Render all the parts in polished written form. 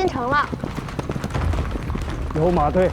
建成了。有马队。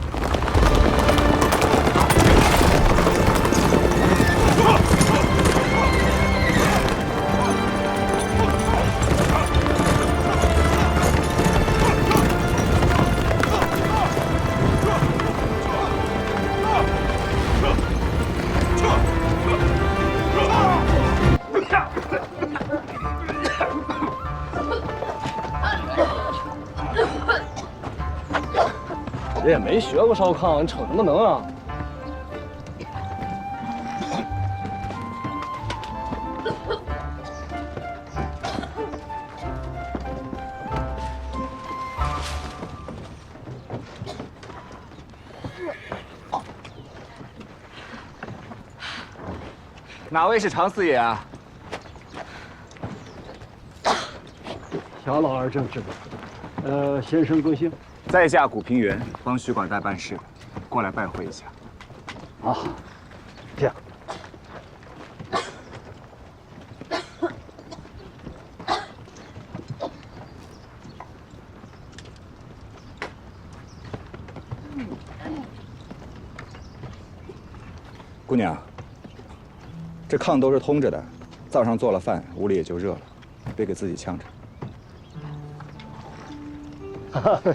人也没学过烧炕，你逞什么能啊？哪位是常四爷啊？小老儿正是。先生贵姓？ 在下古平原，帮许管带办事，过来拜会一下。啊，这样。姑娘，这炕都是通着的，灶上做了饭，屋里也就热了，别给自己呛着。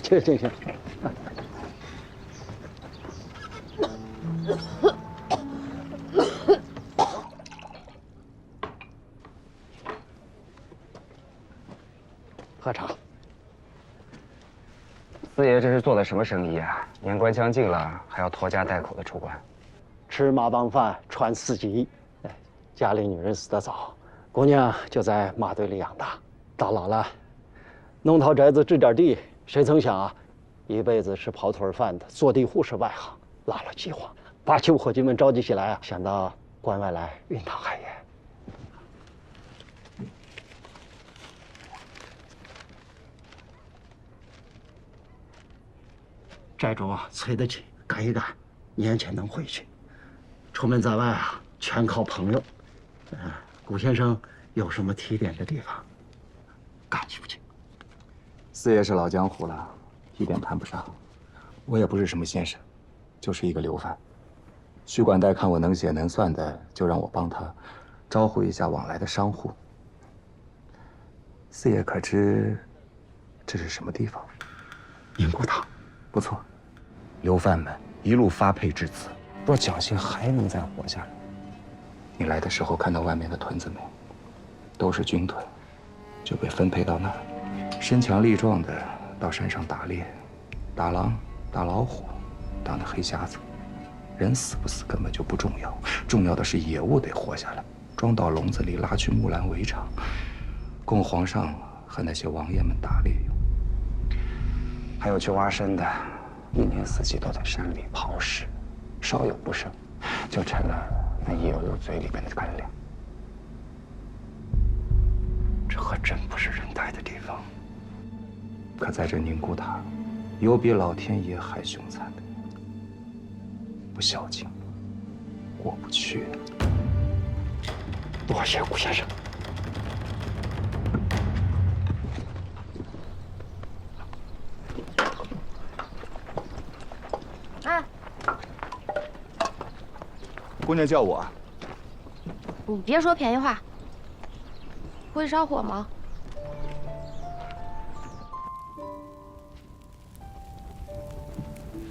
这。喝茶。四爷这是做的什么生意啊？年关将近了，还要拖家带口的出关。吃马帮饭，传四季。哎，家里女人死得早，姑娘就在马队里养大，到老了，弄套宅子置点地。 谁曾想啊，一辈子吃跑腿饭的坐地户是外行，拉了饥荒，把旧伙计们召集起来啊，想到关外来云堂海盐。债主啊，催得紧，赶一赶，年前能回去。出门在外啊，全靠朋友。古先生有什么提点的地方，感激不尽。 四爷是老江湖了，一点谈不上。我也不是什么先生，就是一个流贩。许管带看我能写能算的，就让我帮他招呼一下往来的商户。四爷可知这是什么地方？宁古塔，不错。流贩们一路发配至此，若侥幸还能再活下来。你来的时候看到外面的屯子没？都是军屯，就被分配到那儿。 身强力壮的到山上打猎，打狼、打老虎，当那黑匣子。人死不死根本就不重要，重要的是野物得活下来，装到笼子里拉去木兰围场，供皇上和那些王爷们打猎用。还有去挖参的，一年四季都在山里刨食，稍有不慎，就成了那野物嘴里边的干粮。这可真不是人待的地方。 可在这宁古塔，有比老天爷还凶残的。不孝敬，过不去。多谢古先生。哎，姑娘叫我。你别说便宜话。会烧火吗？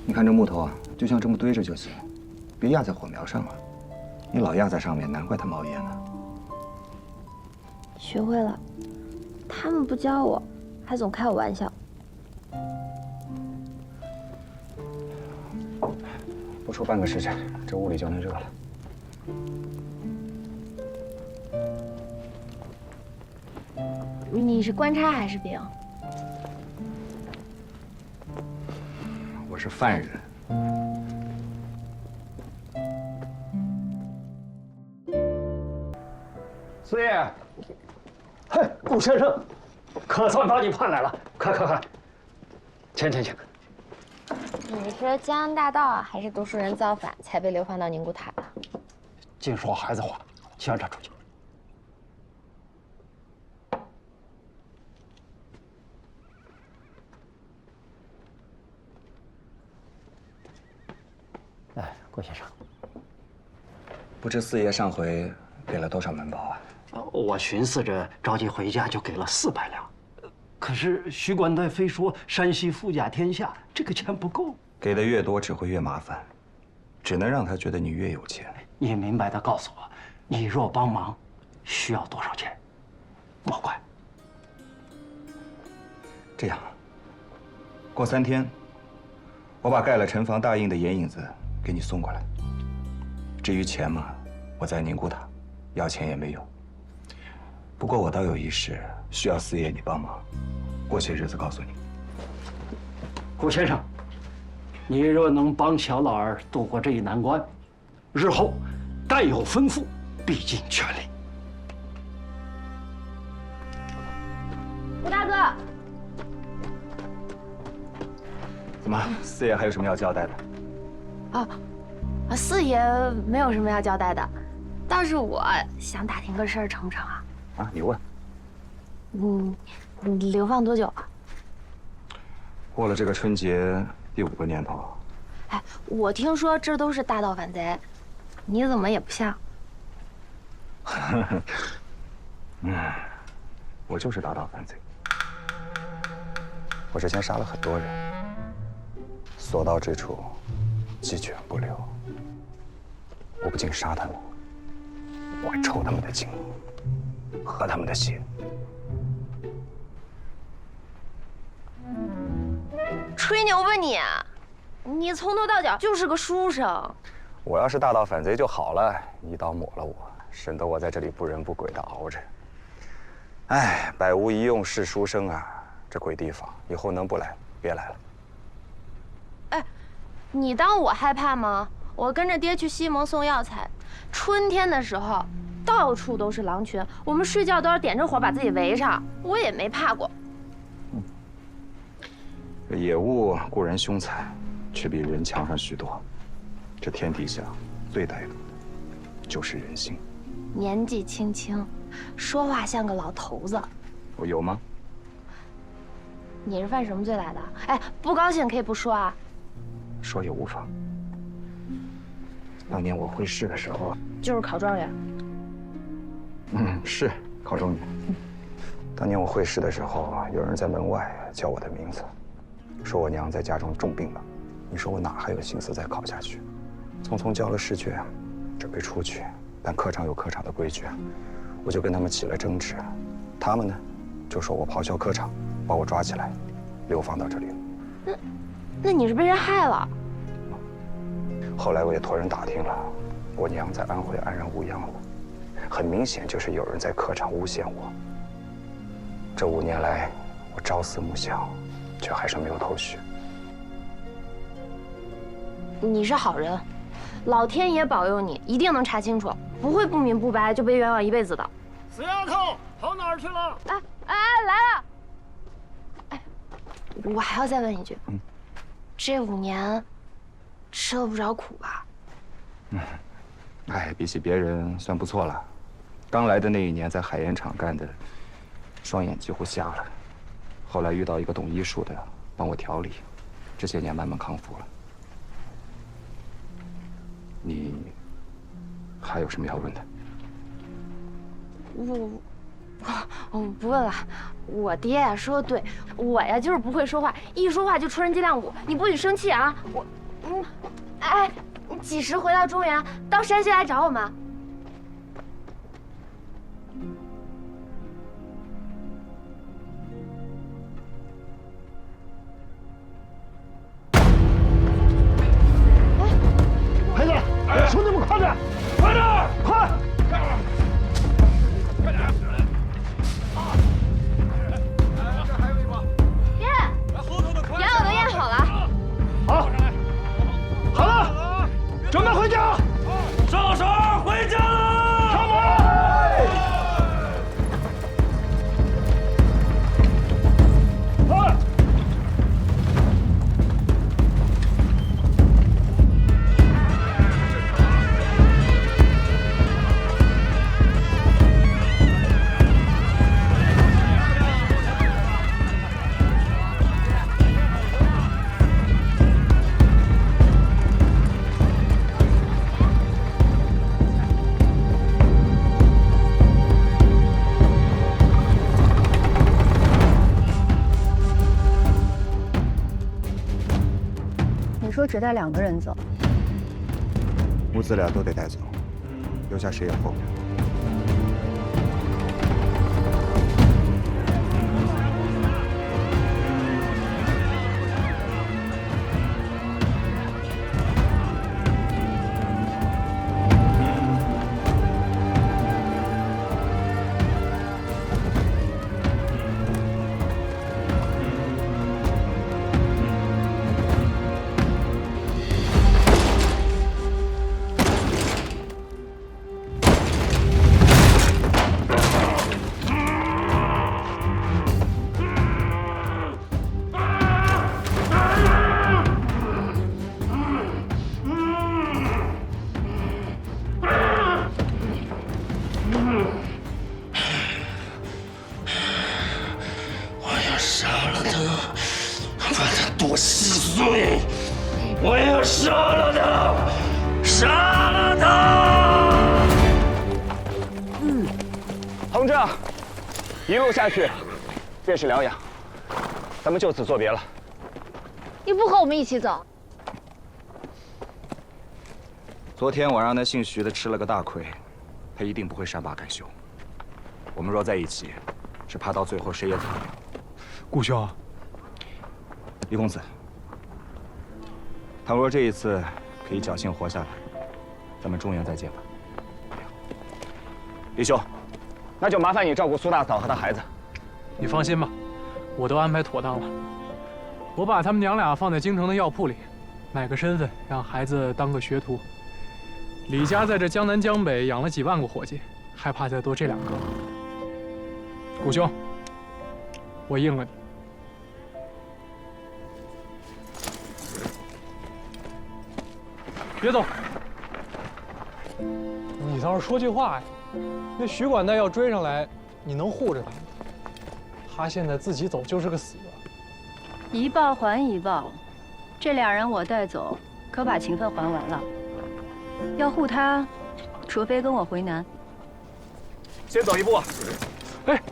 你看这木头啊，就像这么堆着就行，别压在火苗上啊。你老压在上面，难怪它冒烟呢。学会了，他们不教我，还总开我玩笑。不出半个时辰，这屋里就能热了。你是官差还是兵？我是犯人。四爷，嘿，顾先生，可算把你盼来了，快，请。你是江洋大盗啊，还是读书人造反才被流放到宁古塔的？净说孩子话，牵扯出去。郭先生，不知四爷上回给了多少门宝啊？我寻思着着急回家，就给了400两。可是徐官代非说山西富甲天下，这个钱不够。给的越多，只会越麻烦，只能让他觉得你越有钱。你明白的告诉我，你若帮忙，需要多少钱？莫怪。这样，过3天，我把盖了城防大印的眼影子给你送过来。至于钱嘛，我在宁古塔，要钱也没用。不过我倒有一事需要四爷你帮忙，过些日子告诉你。郭先生，你若能帮小老儿度过这一难关，日后待有吩咐，必尽全力。吴大哥，怎么，四爷还有什么要交代的？四爷没有什么要交代的，倒是我想打听个事儿，成不成啊？啊，你问。你流放多久啊？过了这个春节第5个年头。哎，我听说这都是大盗反贼，你怎么也不像？我就是大盗反贼。我之前杀了很多人，所到之处，鸡犬不留。我不仅杀他们，我还抽他们的筋，喝他们的血。吹牛吧你！你从头到脚就是个书生。我要是大盗反贼就好了，一刀抹了我，省得我在这里不人不鬼的熬着。哎，百无一用是书生啊，这鬼地方，以后能不来别来了。哎，你当我害怕吗？我跟着爹去西蒙送药材，春天的时候，到处都是狼群，我们睡觉都要点着火把自己围上，我也没怕过。这野物固然凶残，却比人强上许多。这天底下最歹毒的就是人性。年纪轻轻，说话像个老头子。我有吗？你是犯什么罪来的？哎，不高兴可以不说啊。说也无妨。当年我会试的时候，就是考状元。是考状元。当年我会试的时候，有人在门外叫我的名字，说我娘在家中重病了。你说我哪还有心思再考下去？匆匆交了试卷，准备出去，但科场有科场的规矩，我就跟他们起了争执。他们呢，就说我咆哮科场，把我抓起来，流放到这里。那你是被人害了？后来我也托人打听了，我娘在安徽安然无恙了。很明显就是有人在科场诬陷我。这5年来，我朝思暮想，却还是没有头绪。你是好人，老天爷保佑你，一定能查清楚，不会不明不白就被冤枉一辈子的。死丫头，跑哪儿去了？哎，来了！哎，我还要再问一句，这5年吃了不少苦吧？哎，比起别人算不错了。刚来的那一年，在海盐厂干的，双眼几乎瞎了。后来遇到一个懂医术的，帮我调理，这些年慢慢康复了。你还有什么要问的？我不问了。我爹呀说的对，我呀就是不会说话，一说话就戳人脊梁骨。你不许生气啊！哎，你几时回到中原？到山西来找我们？孩子，兄弟们快点，快点，快！爹，羊我都验好了。好，好了，准备回家。上手，回只带2个人走。母子俩都得带走，留下谁也活不了。多稀碎！我要杀了他！杀了他！同志，一路下去便是疗养，咱们就此作别了。你不和我们一起走？昨天我让那姓徐的吃了个大亏，他一定不会善罢甘休。我们若在一起，只怕到最后谁也走不了。顾兄，李公子，倘若这一次可以侥幸活下来，咱们中原再见吧。李兄，那就麻烦你照顾苏大嫂和她孩子。你放心吧，我都安排妥当了。我把他们娘俩放在京城的药铺里，买个身份，让孩子当个学徒。李家在这江南江北养了几万个伙计，还怕再多这2个？顾兄，我应了你。别走！你倒是说句话呀！那徐管带要追上来，你能护着他吗？他现在自己走就是个死。一报还一报，这2人我带走，可把情分还完了。要护他，除非跟我回南。先走一步。哎，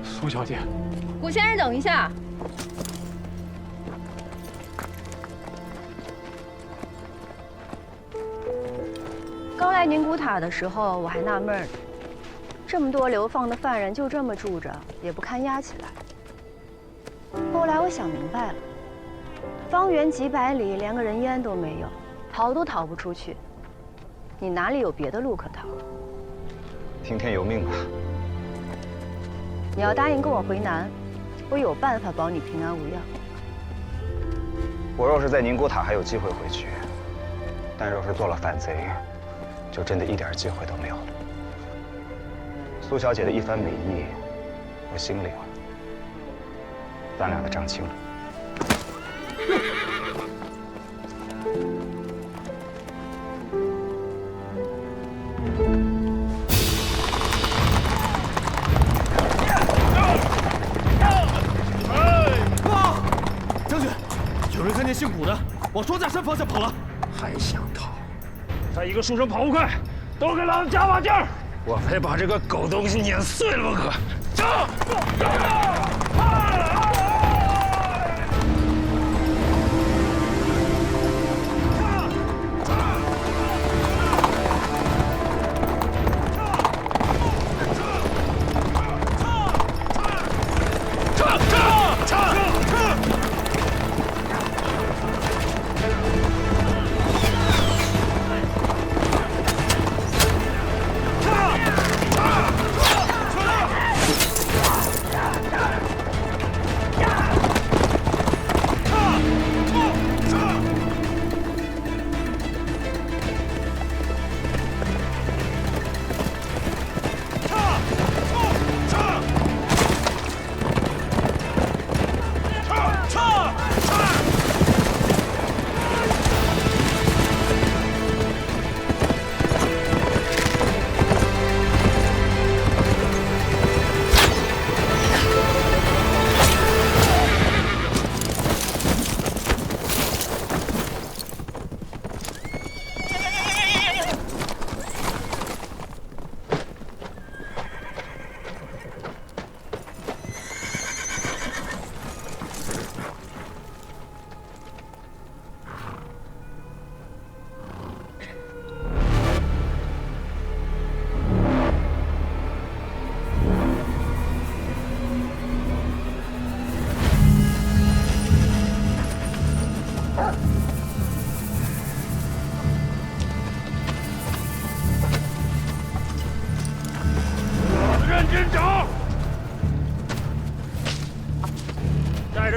苏小姐，顾先生，等一下。刚来宁古塔的时候，我还纳闷呢，这么多流放的犯人就这么住着，也不堪押起来。后来我想明白了，方圆几百里连个人烟都没有，逃都逃不出去，你哪里有别的路可逃？听天由命吧。你要答应跟我回南，我有办法保你平安无恙。我若是在宁古塔还有机会回去，但若是做了反贼，就真的一点机会都没有了。苏小姐的一番美意，我心领了，咱俩的账清了。将军，有人看见姓古的往双架山方向跑了，还想逃？再一个书生跑不快，都给老子加把劲儿！我非把这个狗东西碾碎了不可！走！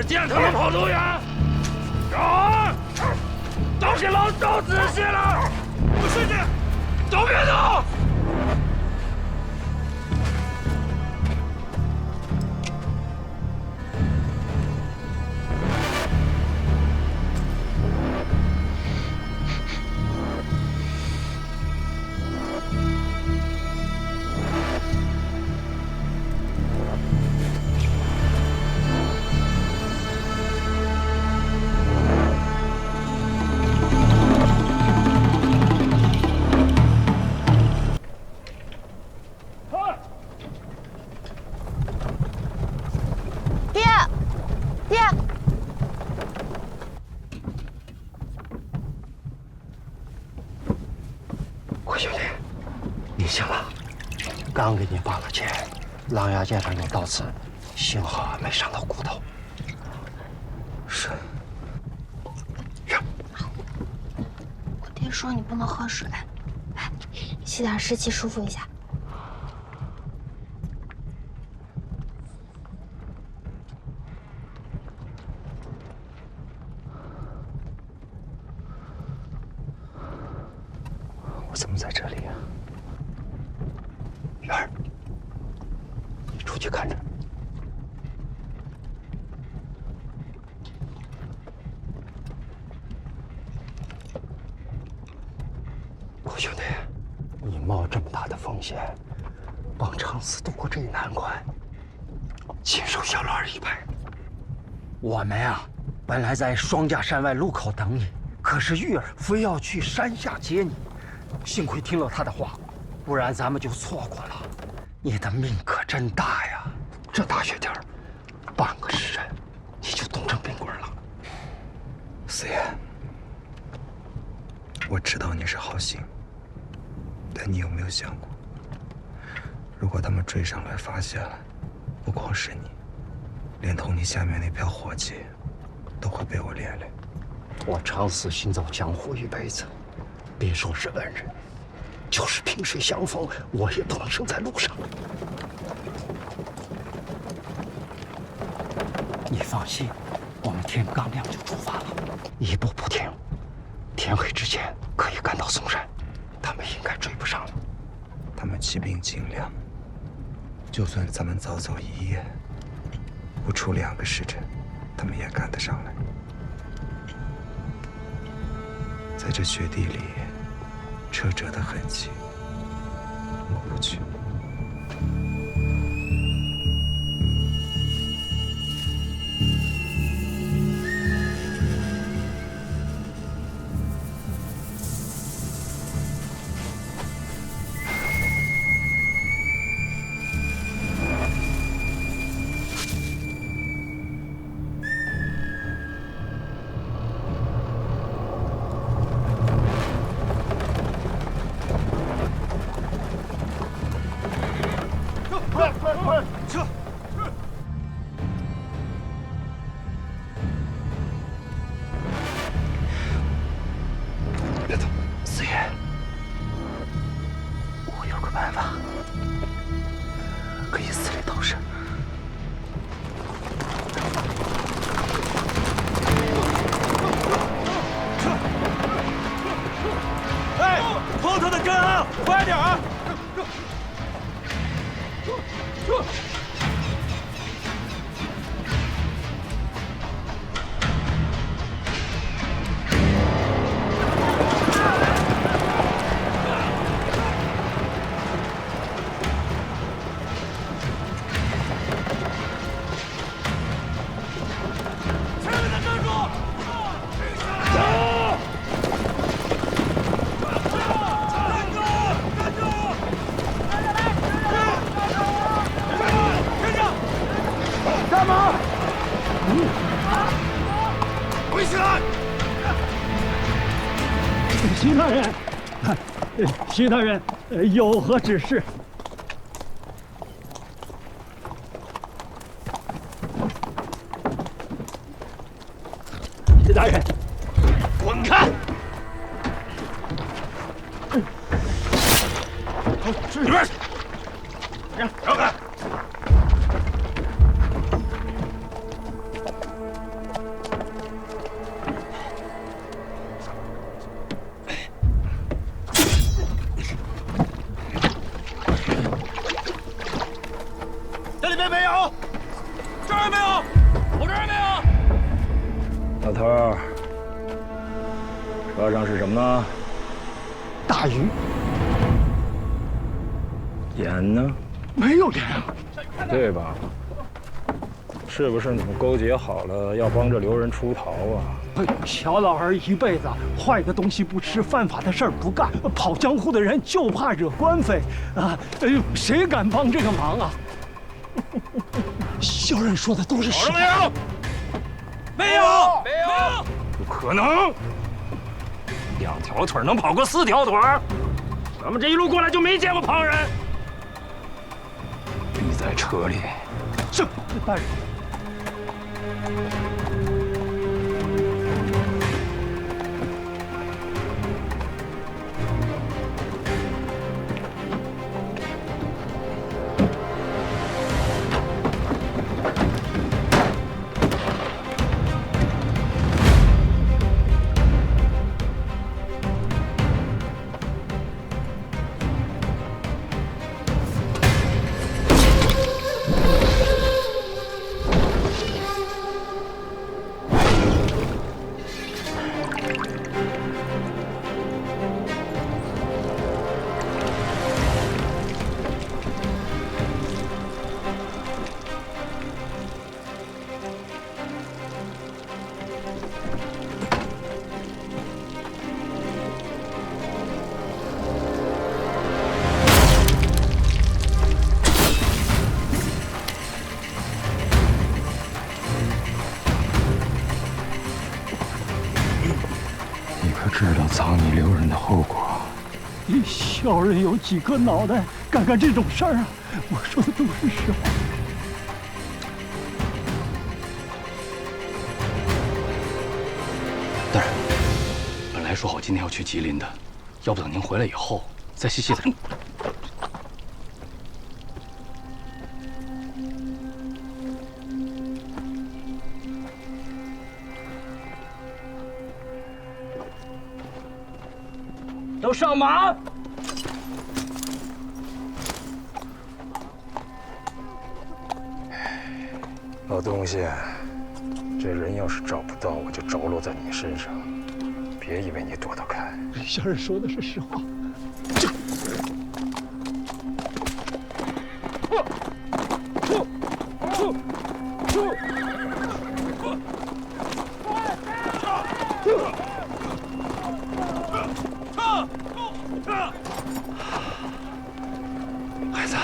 见他们跑多远？小孩，都给老子找仔细了！不许你，都别动！刚给你拔了剑，狼牙剑上有刀刺，幸好没伤到骨头。是。让。我爹说你不能喝水，来，吸点湿气，舒服一下。我怎么在这里呀？元儿，你出去看着。郭兄弟，你冒这么大的风险，帮长思渡过这一难关，亲手小老儿一拜。我们呀，本来在双架山外路口等你，可是玉儿非要去山下接你，幸亏听了他的话。不然咱们就错过了。你的命可真大呀！这大雪天儿，半个时辰你就冻成冰棍了。四爷，我知道你是好心，但你有没有想过，如果他们追上来发现了，不光是你，连同你下面那票伙计，都会被我连累。我长思行走江湖一辈子，别说是恩人。就是萍水相逢，我也不能生在路上。你放心，我们天刚亮就出发了，一步不停，天黑之前可以赶到嵩山，他们应该追不上了。他们骑兵精良，就算咱们早走一夜，不出2个时辰，他们也赶得上来。在这雪地里。车辙的痕迹，抹不去。徐大人，有何指示？徐大人，滚开！里边去！让开！人没有？我这儿没有。老头儿，车上是什么呢？大鱼盐呢？没有盐啊！对吧？是不是你们勾结好了，要帮着刘人出逃啊？乔老儿一辈子坏的东西不吃，犯法的事儿不干，跑江湖的人就怕惹官非啊！谁敢帮这个忙啊？小人说的都是实话。没有，没有，不可能！2条腿能跑过4条腿？咱们这一路过来就没见过旁人。你在车里。是，大人。知道藏你刘人的后果。小人有几颗脑袋，敢干这种事儿啊？我说的都是实话。大人，本来说好今天要去吉林的，要不等您回来以后再细细的。都上马！老东西，这人要是找不到，我就着落在你身上。别以为你躲得开。小人说的是实话。孩子，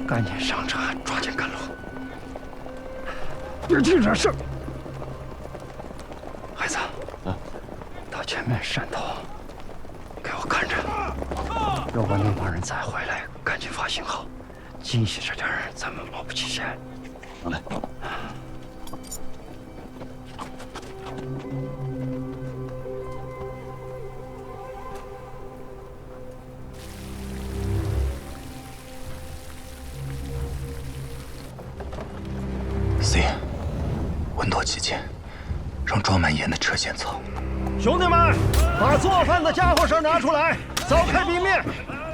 赶紧上车，抓紧赶路，别记这事儿。孩子，到前面山头，给我看着。如果那帮人再回来，赶紧发信号，惊喜这点儿咱们保不齐先。好嘞。C， 稳妥起见，让装满盐的车先走。兄弟们，把做饭的家伙事拿出来，凿开地面，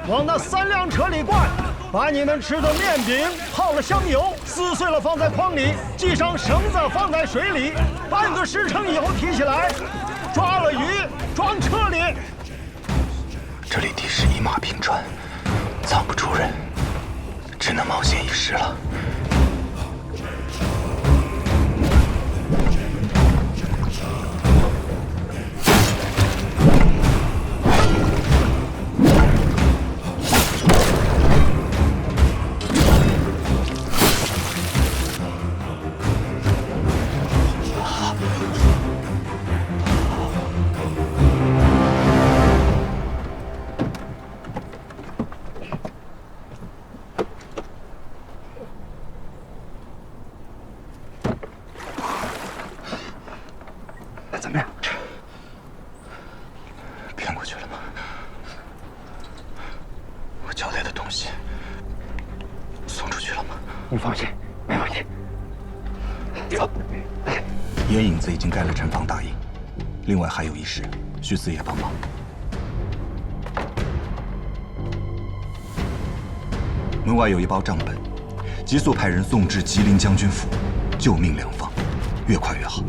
往那3辆车里灌。把你们吃的面饼泡了香油，撕碎了放在筐里，系上绳子放在水里，半个时辰以后提起来，抓了鱼装车里。这里地势一马平川，藏不住人，只能冒险一试了。怎么样？骗过去了吗？我交代的东西送出去了吗？你放心，没问题。走。野影子已经盖了城防大印，另外还有一事，需四爷帮忙。门外有一包账本，急速派人送至吉林将军府。救命两方，越快越好。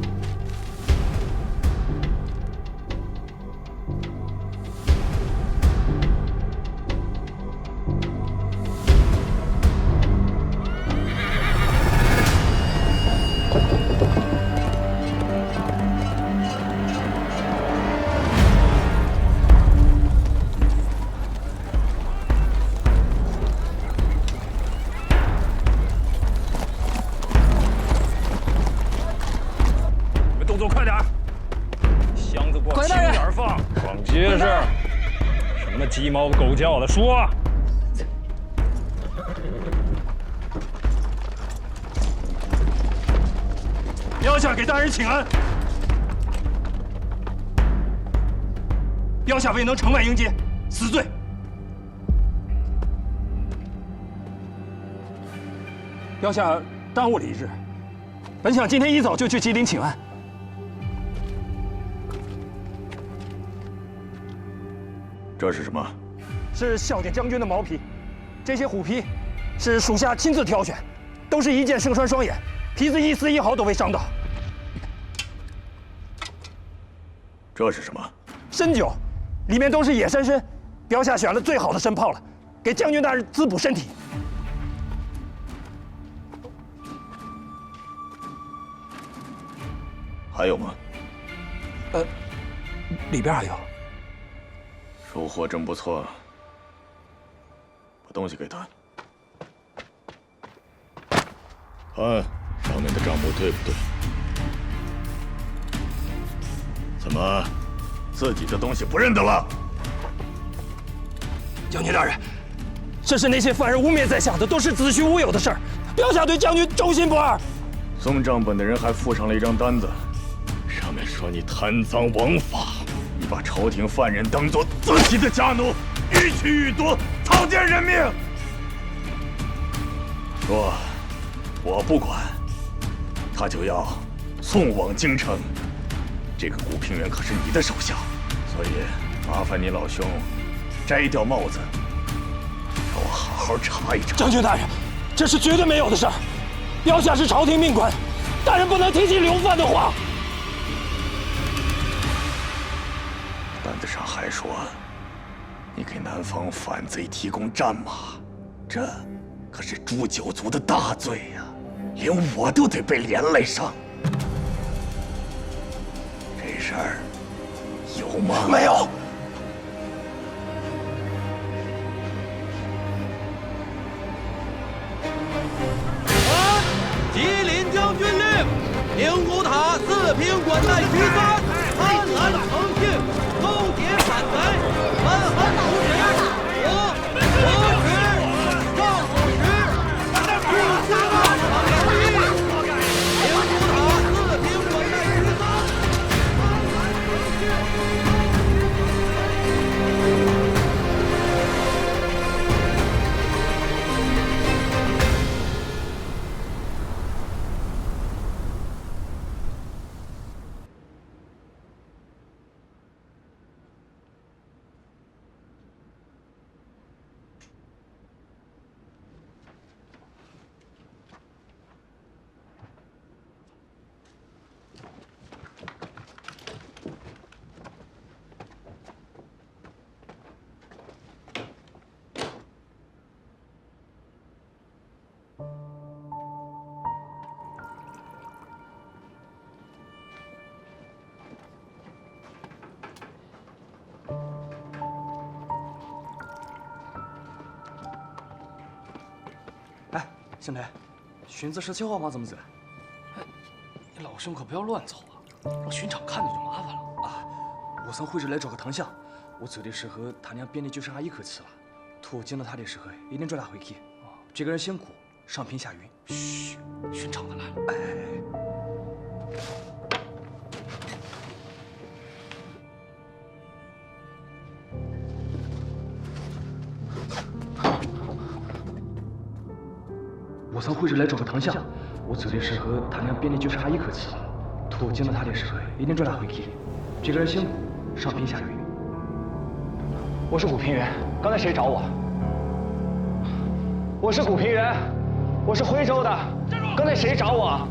结实，什么鸡毛狗叫的说。标下给大人请安。标下未能城外迎接，死罪。标下耽误了一日，本想今天一早就去吉林请安。 这是什么？是孝典将军的毛皮，这些虎皮是属下亲自挑选，都是一箭胜穿双眼，皮子一丝一毫都未伤到。这是什么？参酒，里面都是野山参，标下选了最好的参炮了，给将军大人滋补身体。还有吗？里边还有。 收获真不错，把东西给他，看上面的账目对不对？怎么，自己的东西不认得了？将军大人，这是那些犯人污蔑在下的，都是子虚乌有的事儿。标下对将军忠心不二。送账本的人还附上了一张单子，上面说你贪赃枉法。 你把朝廷犯人当作自己的家奴，予取予夺，草菅人命。说，我不管，他就要送往京城。这个古平原可是你的手下，所以麻烦你老兄摘掉帽子，让我好好查一查。将军大人，这是绝对没有的事儿。标下是朝廷命官，大人不能提起流犯的话。 单子上还说，你给南方反贼提供战马，这可是诛九族的大罪呀，连我都得被连累上。这事儿有吗？没有。吉林将军令：宁古塔四平滚带驱三，贪婪成性。 勾结反贼，蛮横无耻！我使赵虎石，不思大场有义。宁古塔四平滚带驱三，贪婪成性。兄弟，荀子17号吗？怎么子？哎，你老兄可不要乱走啊，让巡场看见就麻烦了啊！我从会址来找个唐相，我走的时候他娘鞭里就剩下一口气了，图见到他的时候一定抓他回去。这个人姓谷，上平下云。嘘，巡场的来了。哎。 我从会址来找个唐相，我走的时候他娘鞭里就剩下一口气了，图见到他的时候一定抓他回去。这个人姓谷，上平下云。我是谷平原，刚才谁找我？我是谷平原，我是徽州的，刚才谁找我？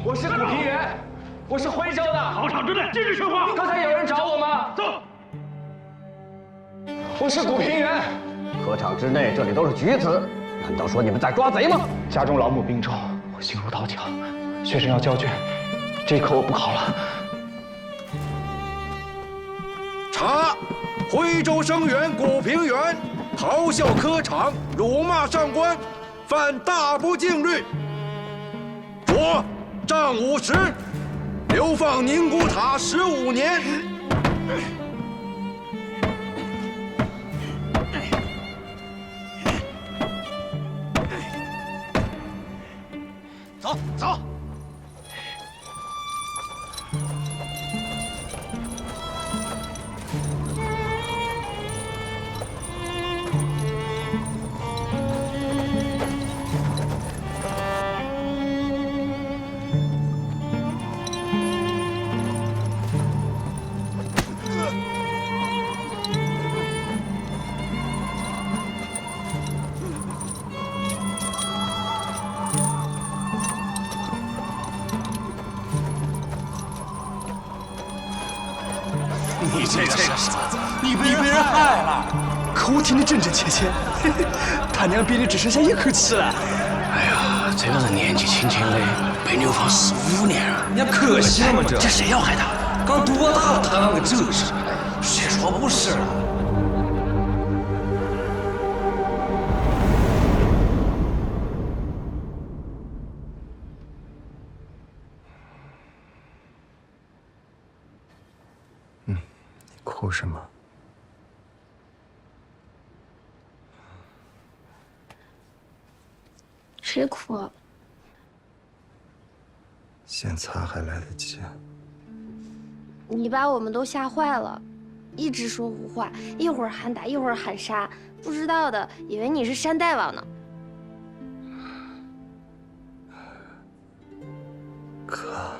我是古平原，我是徽州的。考场之内禁止说话。刚才有人找我吗？走。我是古平原。科场之内，这里都是局子，难道说你们在抓贼吗？家中老母病重，我心如刀绞，学生要交卷，这一科我不考了。查，徽州生员古平原咆哮科场，辱骂上官，犯大不敬律。着，杖50，流放宁古塔15年。走走。你这个傻子，你被人害了。可我听得真真切切，他娘比你只剩下一口气了。哎呀，这个人年纪轻轻的，被流放15年了。你可惜了嘛这？这谁要害他？刚多大了，他啷个这事？谁说不是了？哭什么？谁哭啊？先擦还来得及。你把我们都吓坏了，一直说胡话，一会儿喊打，一会儿喊杀，不知道的以为你是山大王呢。哥。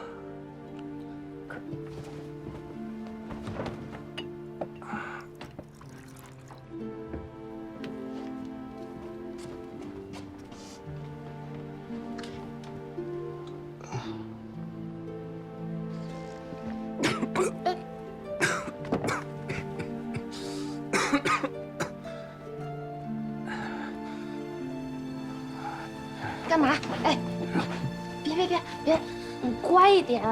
干嘛？哎，别，你乖一点。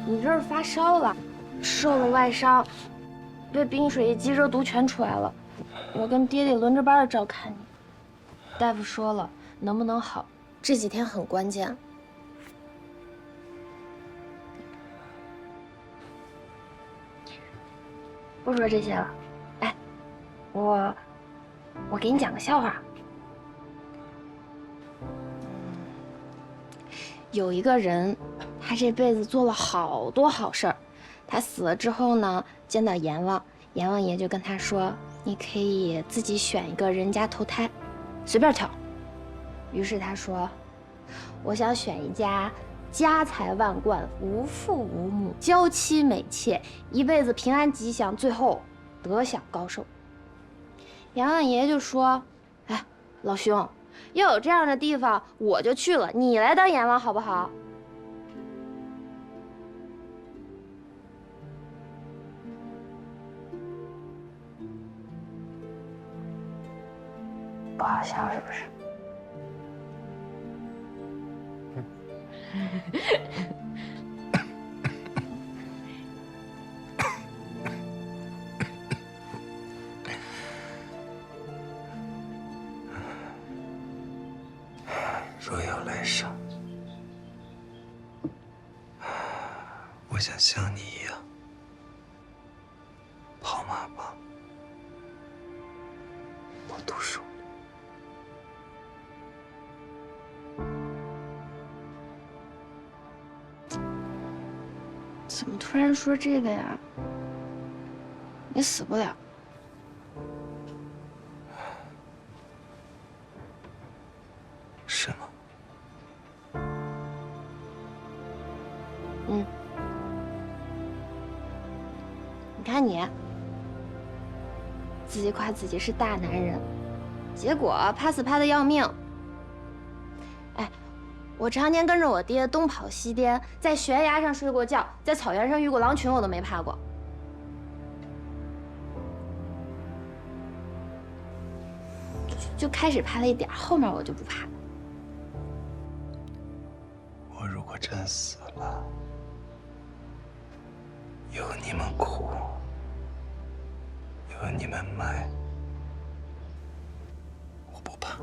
你这是发烧了，受了外伤，被冰水一激，热毒全出来了。我跟爹爹轮着班的照看你。大夫说了，能不能好，这几天很关键。不说这些了，哎，我给你讲个笑话。有一个人，他这辈子做了好多好事儿，他死了之后呢，见到阎王，阎王爷就跟他说：“你可以自己选一个人家投胎，随便挑。”于是他说：“我想选一家家财万贯、无父无母、娇妻美妾，一辈子平安吉祥，最后得享高寿。”阎王爷就说：“哎，老兄。”要有这样的地方，我就去了。你来当阎王好不好？不好笑是不是？若要来生，我想像你一样跑马吧，我读书。怎么突然说这个呀？你死不了。是吗？嗯。你看你，自己夸自己是大男人，结果怕死怕的要命。哎，我常年跟着我爹东跑西颠，在悬崖上睡过觉，在草原上遇过狼群，我都没怕过。就开始怕了一点，后面我就不怕了。我如果真死了，有你们哭，有你们埋，我不怕。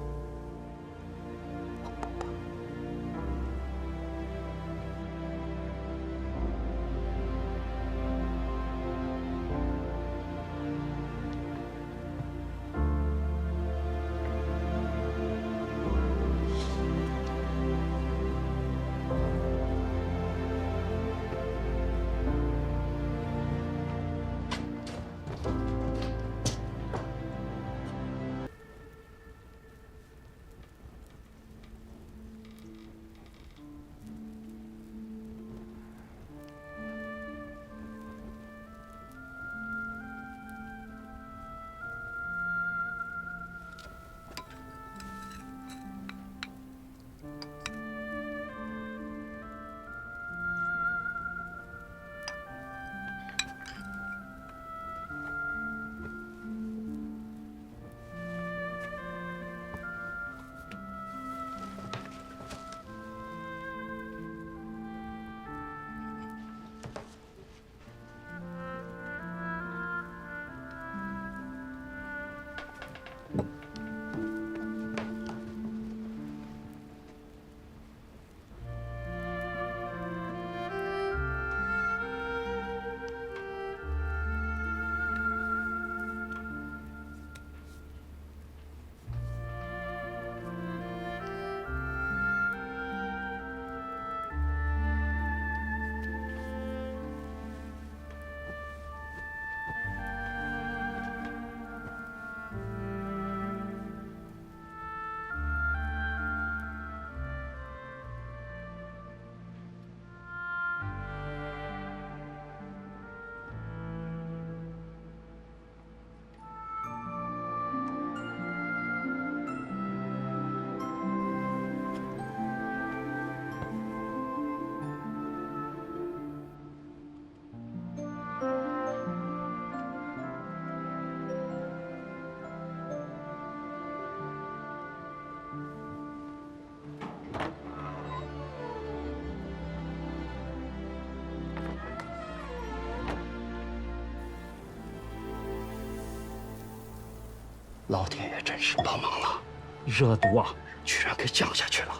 老天爷真是帮忙了，热毒啊，居然给降下去了。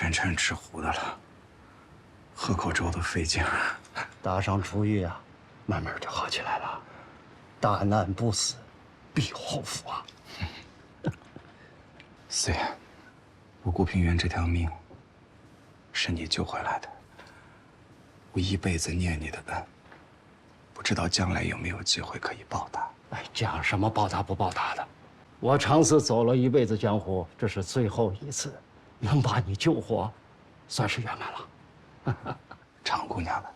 真吃糊的了，喝口粥都费劲。打上初愈啊，慢慢就好起来了。大难不死，必后福啊！四爷，我顾平原这条命是你救回来的，我一辈子念你的恩，不知道将来有没有机会可以报答。哎，讲什么报答不报答的？我长此走了一辈子江湖，这是最后一次，能把你救活，算是圆满了。常姑娘的，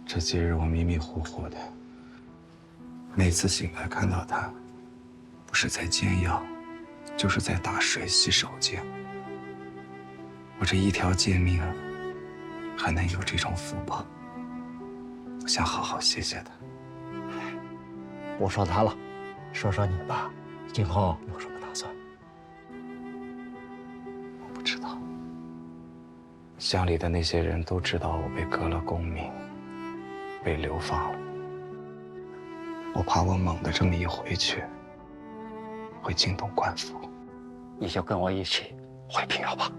这几日我迷迷糊糊的，每次醒来看到她，不是在煎药，就是在打水洗手间。我这一条贱命，还能有这种福报，我想好好谢谢她。不说他了，说说你吧，今后有什么打算？我不知道。乡里的那些人都知道我被革了功名，被流放了。我怕我猛地这么一回去，会惊动官府。你就跟我一起回平遥吧。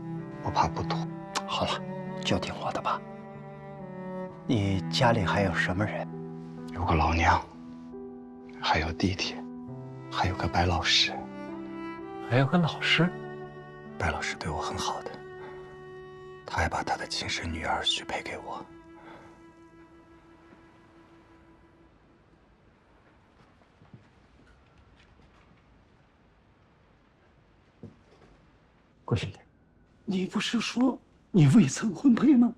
我怕不妥。好了，就听我的吧。你家里还有什么人？有个老娘，还有弟弟，还有个白老师。还有个老师？白老师对我很好的，他还把他的亲生女儿许配给我。顾兄弟，你不是说你未曾婚配吗？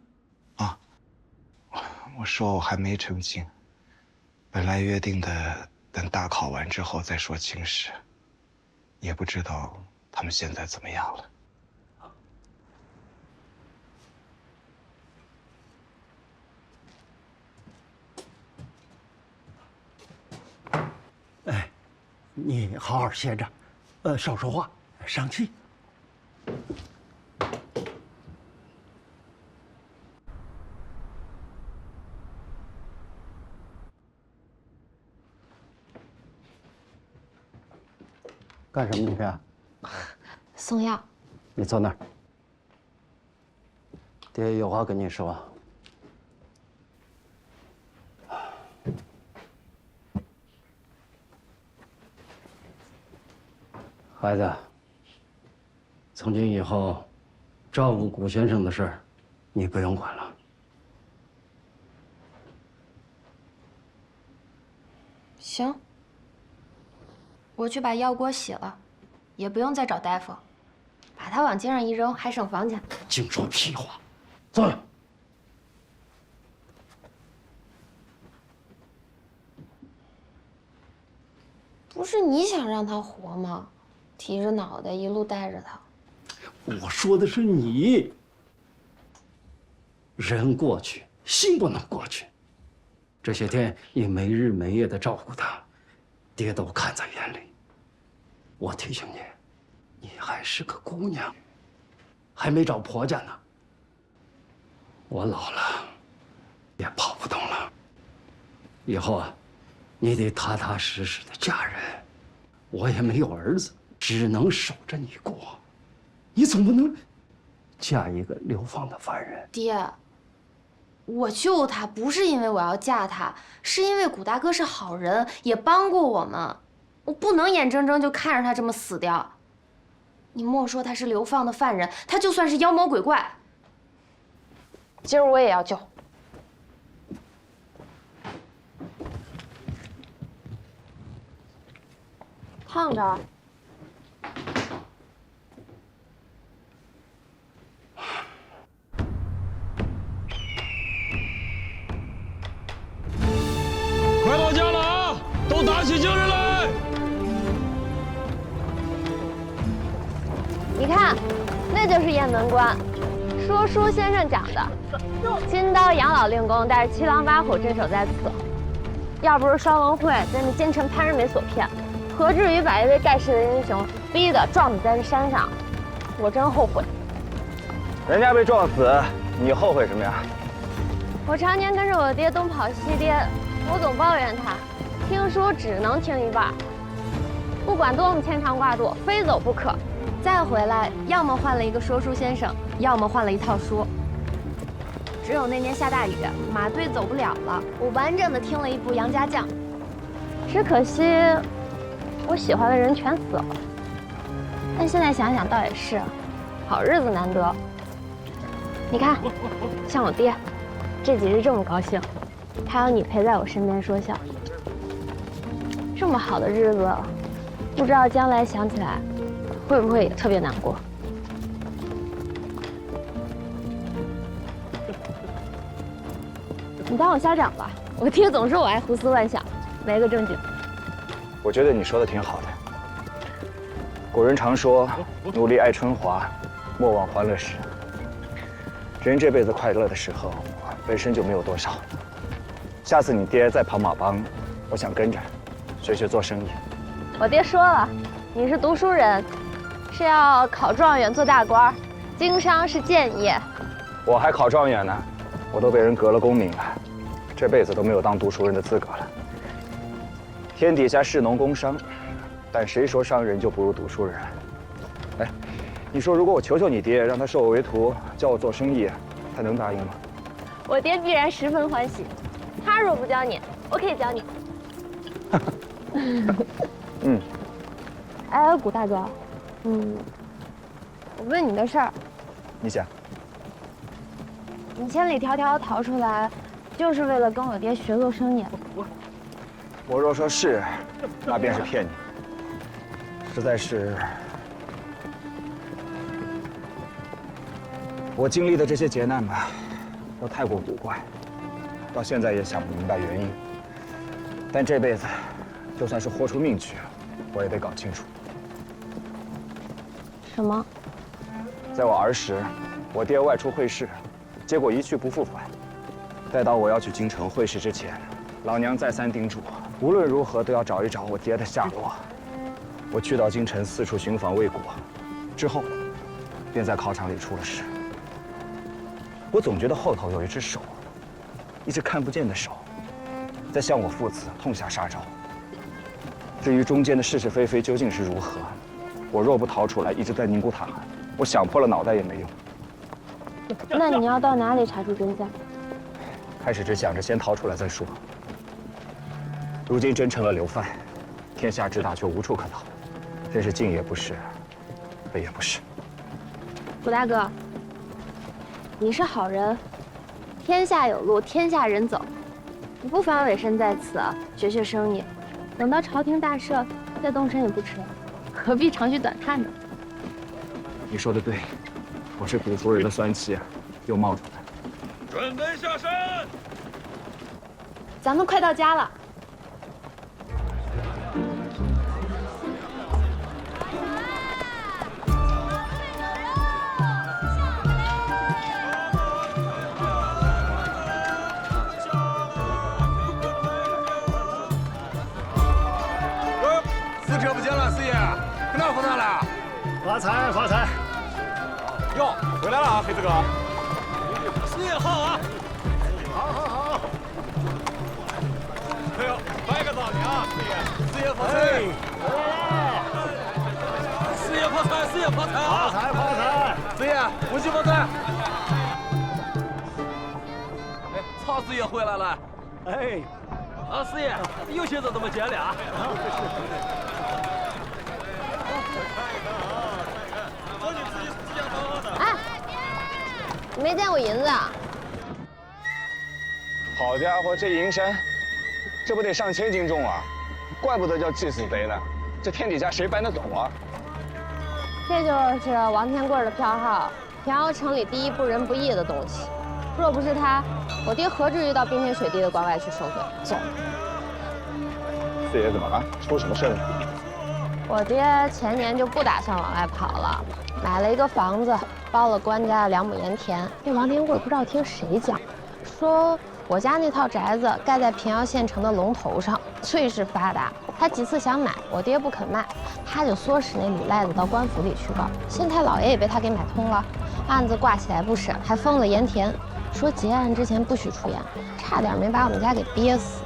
啊，我说我还没成亲，本来约定的等大考完之后再说亲事，也不知道他们现在怎么样了。哎，你好好歇着，少说话，伤气。干什么你这？送药。你坐那儿。爹有话跟你说。孩子，从今以后，照顾古先生的事儿，你不用管了。行，我去把药锅洗了，也不用再找大夫，把他往街上一扔，还省房钱。净说屁话，坐下。不是你想让他活吗？提着脑袋一路带着他。我说的是你。人过去，心不能过去。这些天你没日没夜的照顾他，爹都看在眼里。我提醒你，你还是个姑娘，还没找婆家呢。我老了，也跑不动了。以后啊，你得踏踏实实的嫁人。我也没有儿子，只能守着你过。你总不能嫁一个流放的犯人。爹，我救他不是因为我要嫁他，是因为古大哥是好人，也帮过我们。我不能眼睁睁就看着他这么死掉。你莫说他是流放的犯人，他就算是妖魔鬼怪，今儿我也要救。烫着。快到家了啊！都打起精神来！你看，那就是雁门关，说书先生讲的。金刀杨老令公带着7狼8虎镇守在此，要不是双龙会在那奸臣潘仁美所骗，何至于把一位盖世的英雄逼得撞死在这山上？我真后悔。人家被撞死，你后悔什么呀？我常年跟着我爹东跑西颠，我总抱怨他，听书只能听一半，不管多么牵肠挂肚，非走不可。再回来，要么换了一个说书先生，要么换了一套书。只有那年下大雨，马队走不了了，我完整的听了一部《杨家将》，只可惜我喜欢的人全死了。但现在想想，倒也是，好日子难得。你看，像我爹，这几日这么高兴，还有你陪在我身边说笑。这么好的日子，不知道将来想起来，会不会也特别难过？你当我瞎讲吧，我爹总说我爱胡思乱想，没个正经。我觉得你说的挺好的。古人常说，努力爱春华，莫忘欢乐时。人这辈子快乐的时候，本身就没有多少。下次你爹再跑马帮，我想跟着，学学做生意。我爹说了，你是读书人，是要考状元做大官，经商是建业。我还考状元呢，我都被人革了功名了，这辈子都没有当读书人的资格了。天底下士农工商，但谁说商人就不如读书人？哎，你说如果我求求你爹，让他收我为徒，教我做生意，他能答应吗？我爹必然十分欢喜。他若不教你，我可以教你。嗯。哎，古大哥，我问你个事儿。你讲。你千里迢迢逃出来，就是为了跟我爹学做生意？我若说是，那便是骗你。实在是，我经历的这些劫难吧，都太过古怪，到现在也想不明白原因。但这辈子，就算是豁出命去，我也得搞清楚。什么？在我儿时，我爹外出会试，结果一去不复返。待到我要去京城会试之前，老娘再三叮嘱，无论如何都要找一找我爹的下落。我去到京城四处寻访未果，之后，便在考场里出了事。我总觉得后头有一只手，一只看不见的手，在向我父子痛下杀招。至于中间的是是非非究竟是如何，我若不逃出来，一直在宁古塔，我想破了脑袋也没用。那你要到哪里查出真相？开始只想着先逃出来再说，如今真成了流犯，天下之大却无处可逃，真是进也不是，退也不是。古大哥，你是好人，天下有路，天下人走，你不妨委身在此，学学生意，等到朝廷大赦，再动身也不迟，何必长吁短叹呢？你说的对，我是读书人的酸气又冒出来。准备下山。咱们快到家了。死者不见了，四爷，搁哪回来了？发财发财！哟，回来了啊，黑子哥。四爷好啊！好。哎呦，拜个早年啊，四爷发财！四爷发财，四爷发财啊！发财发财！四爷，恭喜发财！哎，曹四爷回来了。哎，啊，四爷，有些日子没见了啊。哎，你没见过银子啊？好家伙，这银山，这不得上千斤重啊！怪不得叫祭祀贼呢，这天底下谁搬得走啊？这就是王天贵的票号，平遥城里第一不仁不义的东西。若不是他，我爹何至于到冰天雪地的关外去受罪？走。四爷怎么了？出什么事了？我爹前年就不打算往外跑了，买了一个房子，包了官家的2亩盐田。那王天贵不知道听谁讲，说我家那套宅子盖在平遥县城的龙头上，最是发达。他几次想买，我爹不肯卖，他就唆使那吕赖子到官府里去告。县太老爷也被他给买通了，案子挂起来不审，还封了盐田，说结案之前不许出言，差点没把我们家给憋死。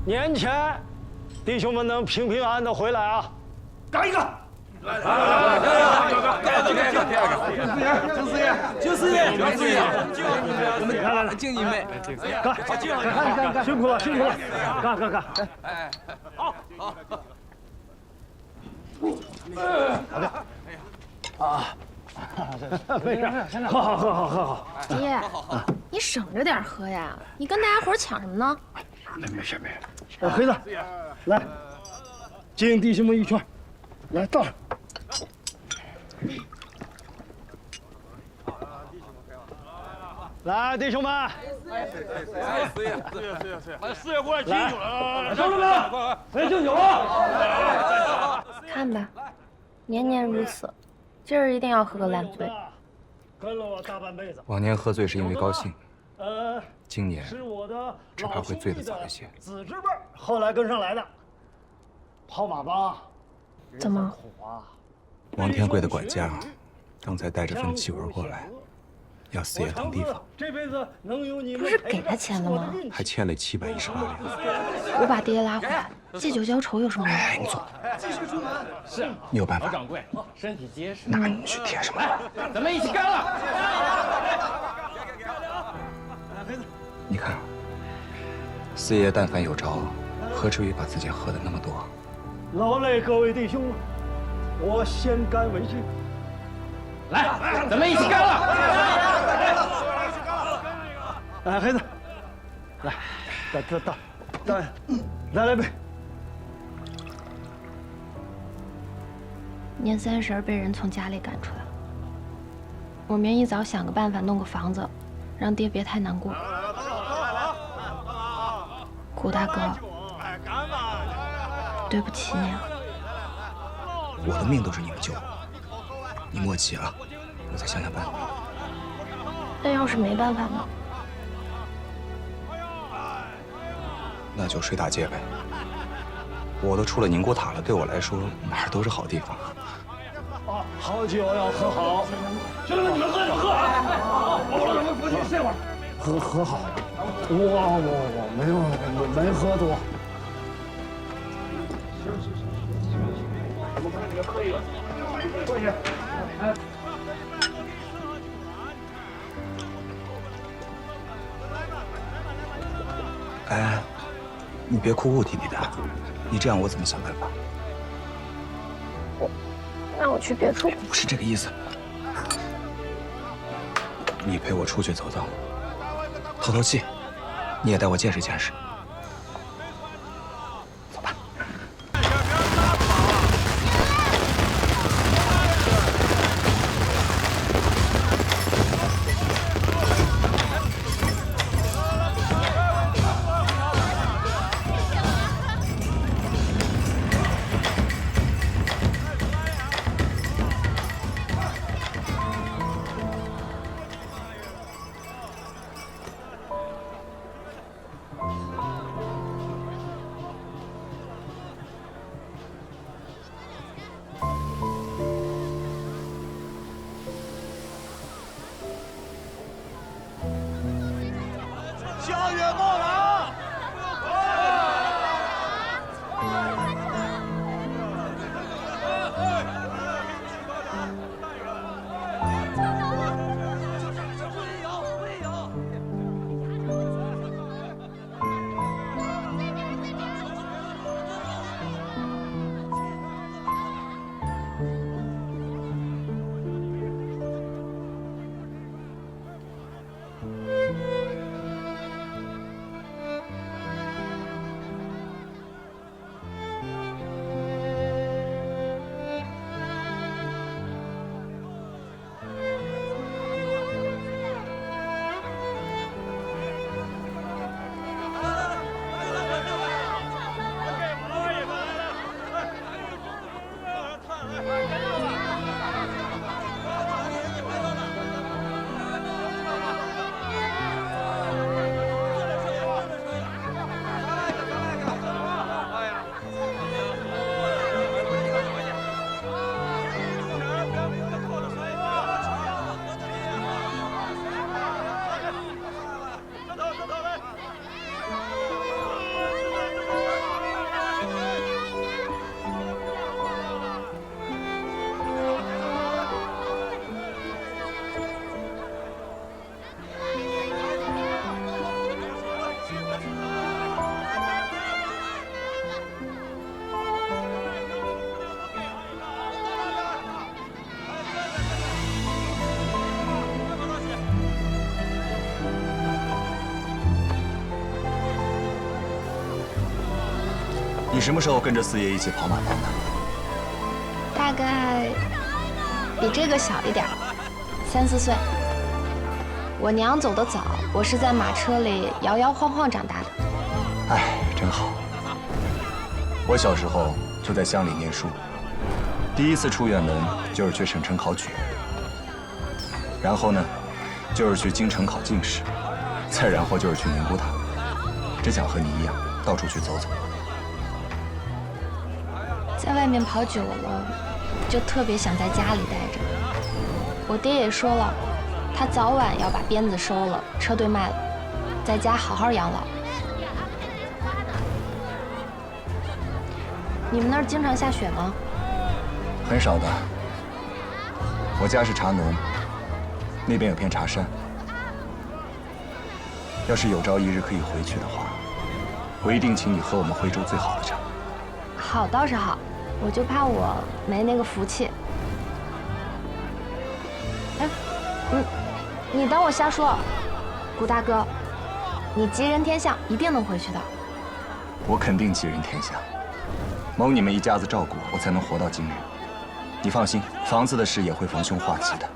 年前，弟兄们能平平安安的回来啊！干一个！来，敬四爷，我们来敬一杯，干，辛苦了，干！哎，好，好的，啊，没事，好。爹，你省着点喝呀！你跟大家伙抢什么呢？没事。黑子，来，敬弟兄们一圈，来倒上。来，弟兄们，四爷，来，四爷过来敬酒了，兄弟们，来敬酒啊！看吧，年年如此，今儿一定要喝个烂醉。跟了我大半辈子。往年喝醉是因为高兴，今年是我的只怕会醉得早一些。子侄辈后来跟上来的，跑马帮。怎么？王天贵的管家刚才带着份檄文过来，要四爷腾地方。这辈子能有你们不是给他钱了吗？还欠了718两。我把爹拉回来，借酒浇愁有什么用？你走。是，你有办法。掌柜，身体结实。那你去贴什么？咱们一起干了！你看，四爷但凡有招，何至于把自己喝的那么多？劳累各位弟兄，我先干为敬。来，咱们一起干了！哎，黑子，来，倒，来杯。年30被人从家里赶出来，我明一早想个办法弄个房子，让爹别太难过。谷大哥，对不起你啊！我的命都是你们救的，你莫急啊，我再想想办法。那要是没办法呢？那就睡大街呗。我都出了宁国塔了，对我来说哪儿都是好地方。好酒要喝好，兄弟们，你们喝就喝啊！我们夫妻睡会儿。喝好，我没喝多。我们也喝一个，过去。哎，你别哭哭啼啼的，你这样我怎么想办法？那我去别处。不是这个意思，你陪我出去走走，透透气，你也带我见识见识。走吧。下月报郎。你什么时候跟着四爷一起跑马单的？大概比这个小一点，3、4岁。我娘走得早，我是在马车里摇摇晃晃长大的。哎，真好。我小时候就在乡里念书，第一次出远门就是去省城考举，然后呢，就是去京城考进士，再然后就是去宁古塔。真想和你一样，到处去走走。在外面跑久了，就特别想在家里待着。我爹也说了，他早晚要把鞭子收了，车队卖了，在家好好养老。你们那儿经常下雪吗？很少的。我家是茶农，那边有片茶山。要是有朝一日可以回去的话，我一定请你喝我们徽州最好的茶。好倒是好，我就怕我没那个福气。哎，你当我瞎说？谷大哥，你吉人天相，一定能回去的。我肯定吉人天相，蒙你们一家子照顾，我才能活到今日。你放心，房子的事也会逢凶化吉的。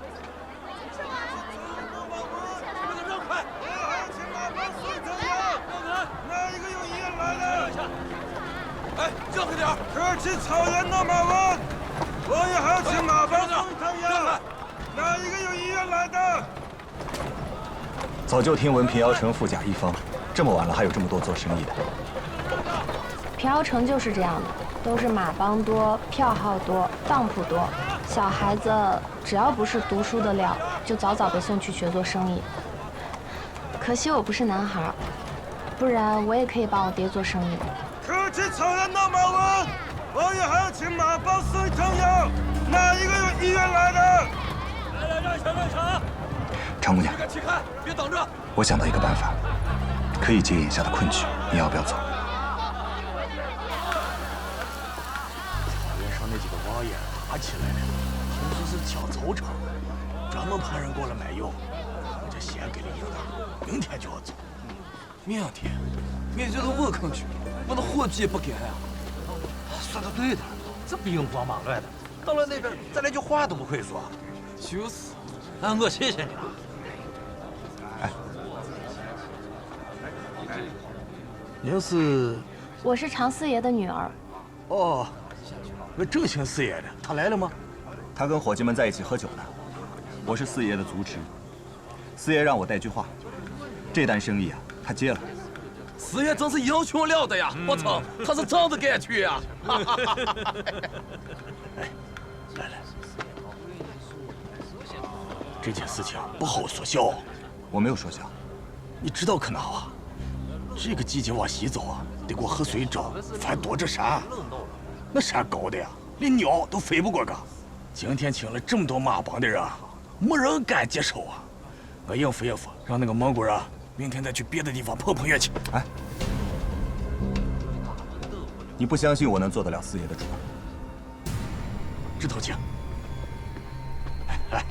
哎，让开点！这去草原闹马湾，我也还要请马帮送汤药。哪一个有医院来的？早就听闻平遥城富甲一方，这么晚了还有这么多做生意的。平遥城就是这样的，都是马帮多、票号多、当铺多，小孩子只要不是读书的料，就早早被送去学做生意。可惜我不是男孩，不然我也可以帮我爹做生意。这去草原闹马湾，我也还要请马帮送汤药。哪一个有医院来的？来，让一下，让一下。常姑娘，起开，别等着。我想到一个办法，可以解眼下的困局，你要不要走？草原上那几个王爷打起来了，听说是抢草场，专门派人过来买药。我这先给了应当，明天就要走。明天就到我坑去，我的伙计也不给呀。说的对的，这兵荒马乱的，到了那边咱连句话都不会说。就是，我谢谢你了。您是？我是常四爷的女儿。哦，那正姓四爷的，他来了吗？他跟伙计们在一起喝酒呢。我是四爷的族侄，四爷让我带句话，这单生意啊，他接了。四爷真是英雄了得呀！我操，他是真的敢去呀！哎，来，这件事情不好说笑。我没有说笑。你知道可哪啊？这个季节往西走啊，得过河水沼，翻躲着山。那山高的呀，连鸟都飞不过个。今天请了这么多马帮的人，没人敢接手啊。我应付应付，让那个蒙古人明天再去别的地方碰碰运气。哎，你不相信我能做得了四爷的主？知头青，来。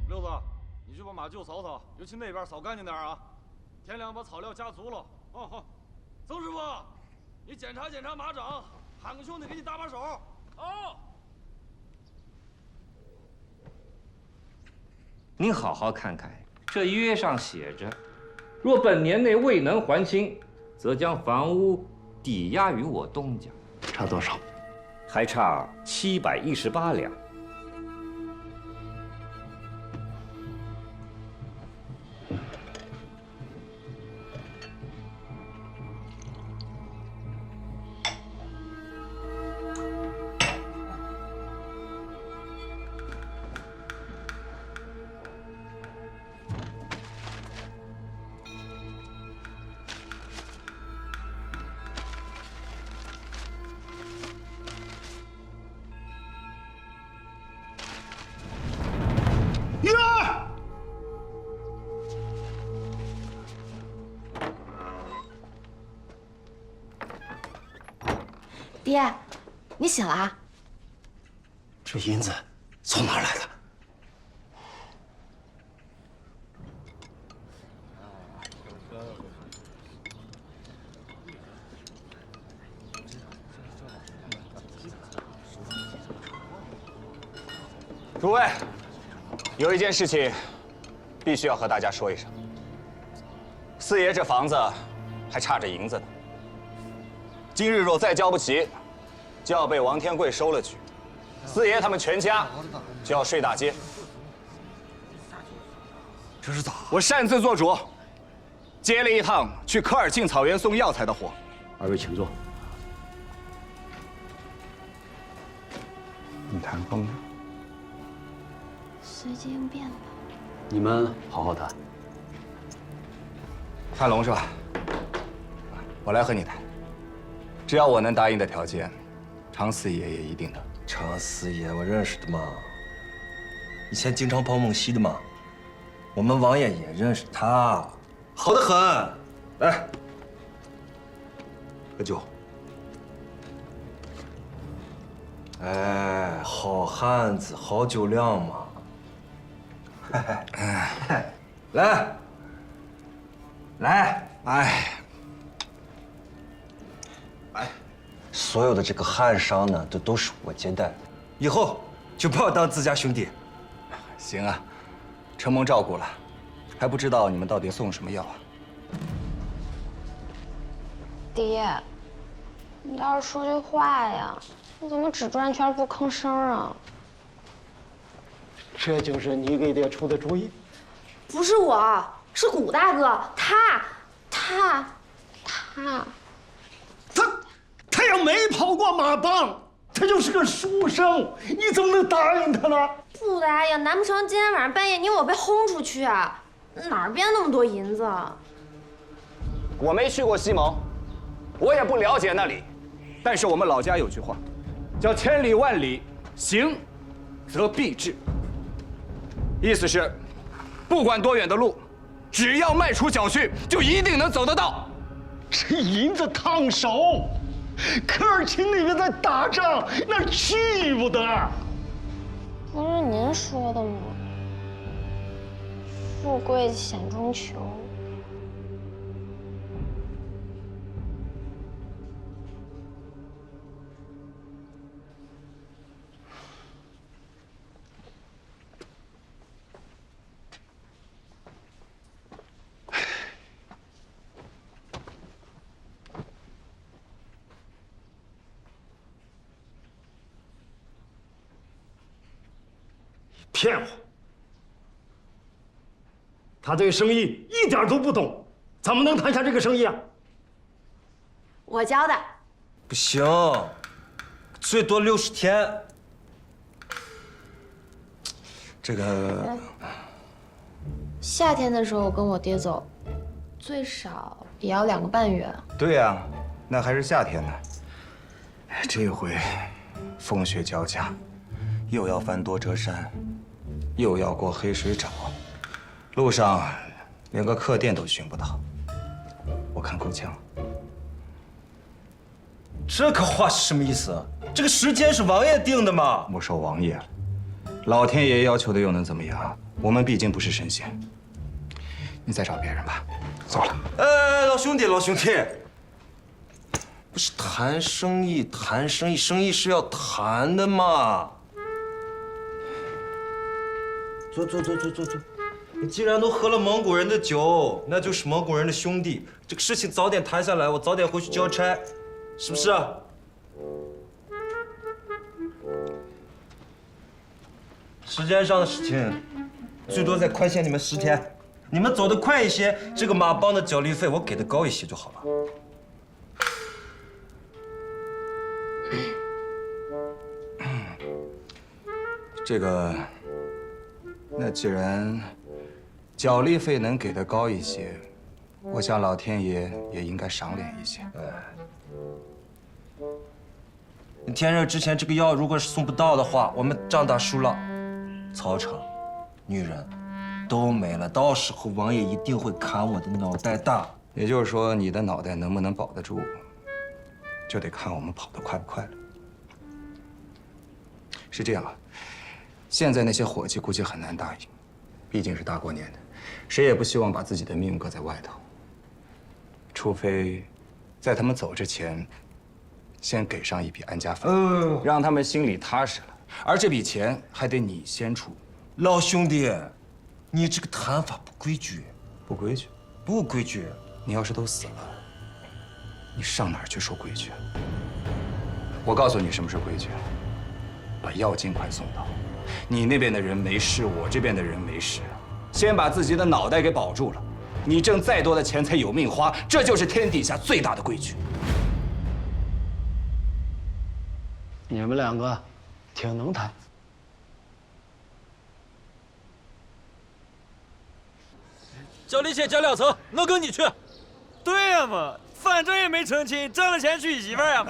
六子，你去把马厩扫扫，尤其那边扫干净点啊！天亮把草料加足了。哦好。曾师傅，你检查检查马掌，喊个兄弟给你搭把手。哦。您好好看看，这约上写着，若本年内未能还清，则将房屋抵押于我东家。差多少？还差718两。爹，你醒了啊？这银子从哪儿来的？诸位，有一件事情必须要和大家说一声。四爷这房子还差着银子呢，今日若再交不齐，就要被王天贵收了去，四爷他们全家就要睡大街。这是咋？我擅自做主，接了一趟去科尔沁草原送药材的活。二位请坐。你谈风呢？随机应变吧。你们好好谈。范龙是吧？我来和你谈。只要我能答应的条件，常四爷也一定的。常四爷我认识的嘛，以前经常跑蒙西的嘛。我们王爷也认识他，好得很。来，喝酒。哎，好汉子，好酒量嘛。来，来，所有的这个汉商呢，都是我接待，以后就把我当自家兄弟。行啊，承蒙照顾了，还不知道你们到底送什么药啊？爹，你倒是说句话呀！你怎么只转圈不吭声啊？这就是你给爹出的主意？不是我，是古大哥，他要没跑过马帮，他就是个书生，你怎么能答应他呢？不答应，难不成今天晚上半夜你我被轰出去啊？哪儿变那么多银子？我没去过西蒙，我也不了解那里。但是我们老家有句话，叫千里万里，行则必至。意思是，不管多远的路，只要迈出脚去，就一定能走得到。这银子烫手，科尔沁那边在打仗，那去不得。不是您说的吗？富贵险中求。骗我！他对生意一点都不懂，怎么能谈下这个生意啊？我教的。不行，最多60天。这个夏天的时候跟我爹走，最少也要2个半月。对呀，那还是夏天呢。这回风雪交加，又要翻多折山，又要过黑水沼，路上连个客店都寻不到。我看够呛。这个话是什么意思？这个时间是王爷定的吗？莫说王爷了，老天爷要求的又能怎么样？我们毕竟不是神仙。你再找别人吧。走了。老兄弟，老兄弟，不是谈生意，谈生意，生意是要谈的嘛。坐。你既然都喝了蒙古人的酒，那就是蒙古人的兄弟。这个事情早点谈下来，我早点回去交差，是不是？时间上的事情，最多再宽限你们10天。你们走得快一些，这个马帮的脚力费我给的高一些就好了。这个，那既然脚力费能给的高一些，我想老天爷也应该赏脸一些。你天热之前这个药如果是送不到的话，我们仗打输了，操场、女人都没了，到时候王爷一定会砍我的脑袋的。也就是说，你的脑袋能不能保得住，就得看我们跑得快不快了。是这样啊，现在那些伙计估计很难答应，毕竟是大过年的，谁也不希望把自己的命搁在外头。除非，在他们走之前，先给上一笔安家费，让他们心里踏实了。而这笔钱还得你先出。老兄弟，你这个谈法不规矩。不规矩？不规矩。你要是都死了，你上哪儿去说规矩？我告诉你什么是规矩，把药尽快送到。你那边的人没事，我这边的人没事，先把自己的脑袋给保住了。你挣再多的钱才有命花，这就是天底下最大的规矩。你们2个挺能谈。脚力线加2层，我跟你去。对呀嘛，反正也没成亲，挣了钱娶媳妇儿呀。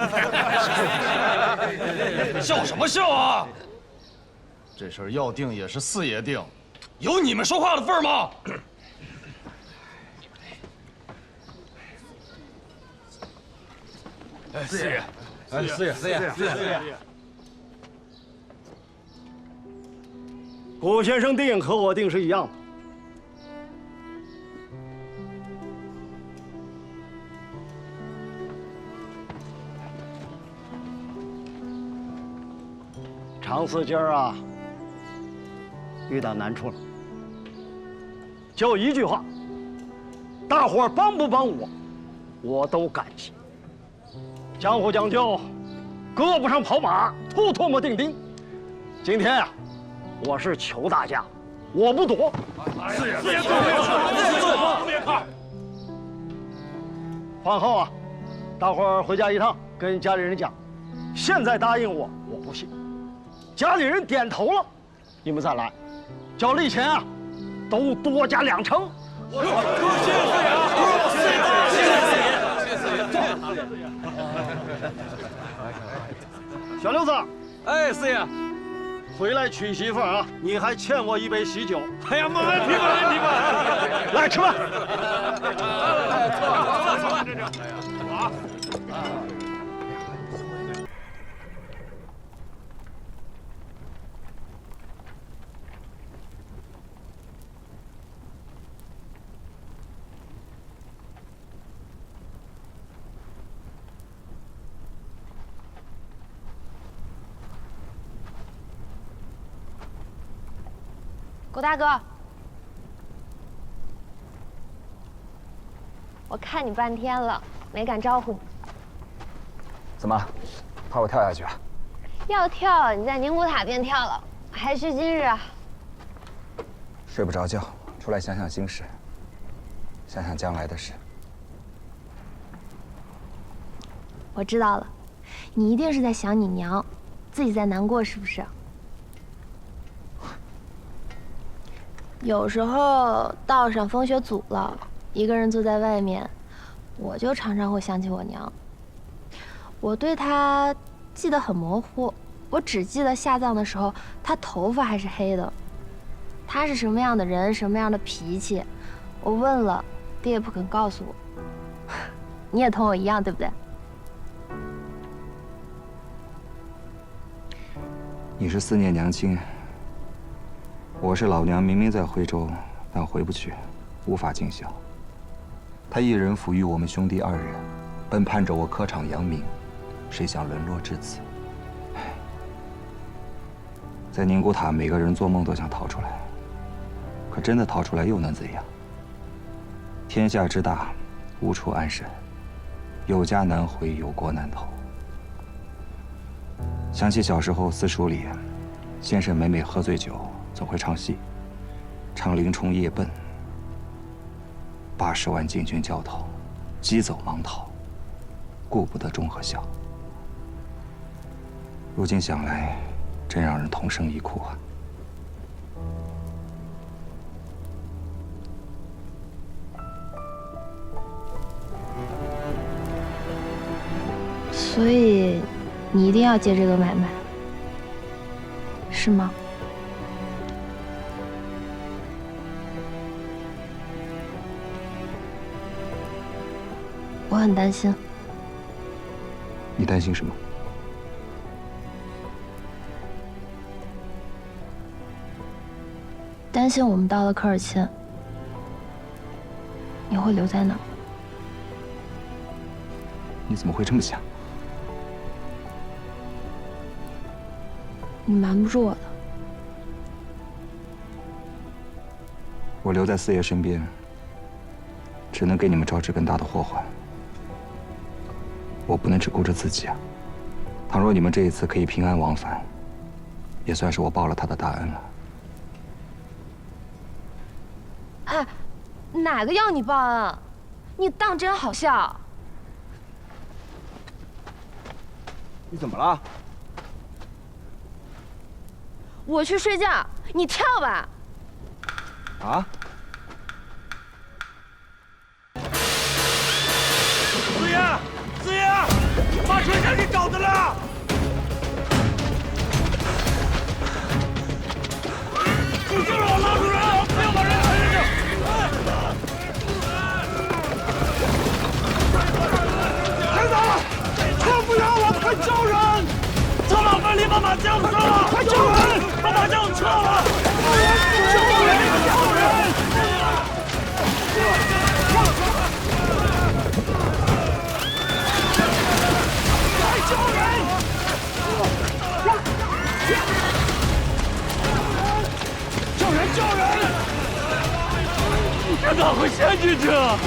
笑什么笑啊？这事儿要定也是4爷定，有你们说话的份儿吗？4爷，四爷。顾先生定和我定是一样的。常四今儿啊，遇到难处了，就一句话，大伙儿帮不帮我，我都感激。江湖讲究，胳膊上跑马，唾沫定钉。今天啊，我是求大家，我不躲。四爷，别看。饭后啊，大伙儿回家一趟，跟家里人讲，现在答应我，我不信。家里人点头了，你们再来，叫利钱啊，都多加2成。谢谢。小六子，哎，四爷，回来娶媳妇啊，你还欠我一杯喜酒。哎呀，没问题，没问题吧？来吃饭。走，这是。啊。狗大哥，我看你半天了，没敢招呼你。怎么，怕我跳下去啊？要跳，你在宁古塔边跳了，还是今日啊？睡不着觉，出来想想心事，想想将来的事。我知道了，你一定是在想你娘，自己在难过，是不是？有时候道上风雪阻了，一个人坐在外面，我就常常会想起我娘。我对她记得很模糊，我只记得下葬的时候，她头发还是黑的。她是什么样的人，什么样的脾气，我问了，爹也不肯告诉我。你也同我一样，对不对？你是思念娘亲。我是老娘明明在徽州，但回不去，无法尽孝。他一人抚育我们兄弟2人，本盼着我科场扬名，谁想沦落至此。在宁古塔，每个人做梦都想逃出来，可真的逃出来又能怎样？天下之大，无处安身，有家难回，有国难投。想起小时候私塾里，先生每每喝醉酒，总会唱戏，唱林冲夜奔，80万禁军教头，急走忙逃，顾不得忠和孝。如今想来，真让人同声一哭啊！所以，你一定要接这个买卖，是吗？我很担心。你担心什么？担心我们到了科尔沁，你会留在那儿。你怎么会这么想？你瞒不住我的。我留在四爷身边，只能给你们招致更大的祸患。我不能只顾着自己啊！倘若你们这一次可以平安往返，也算是我报了他的大恩了。哎，哪个要你报恩？你当真好笑！你怎么了？我去睡觉，你跳吧。啊？四爷，四爷，马春山给找的了！你就让我拉住人，不要把人抬下去！孩子，可不要了，快叫人！策马奋力，把马将撤了！快叫人！把马将撤了！这哪会陷进去啊？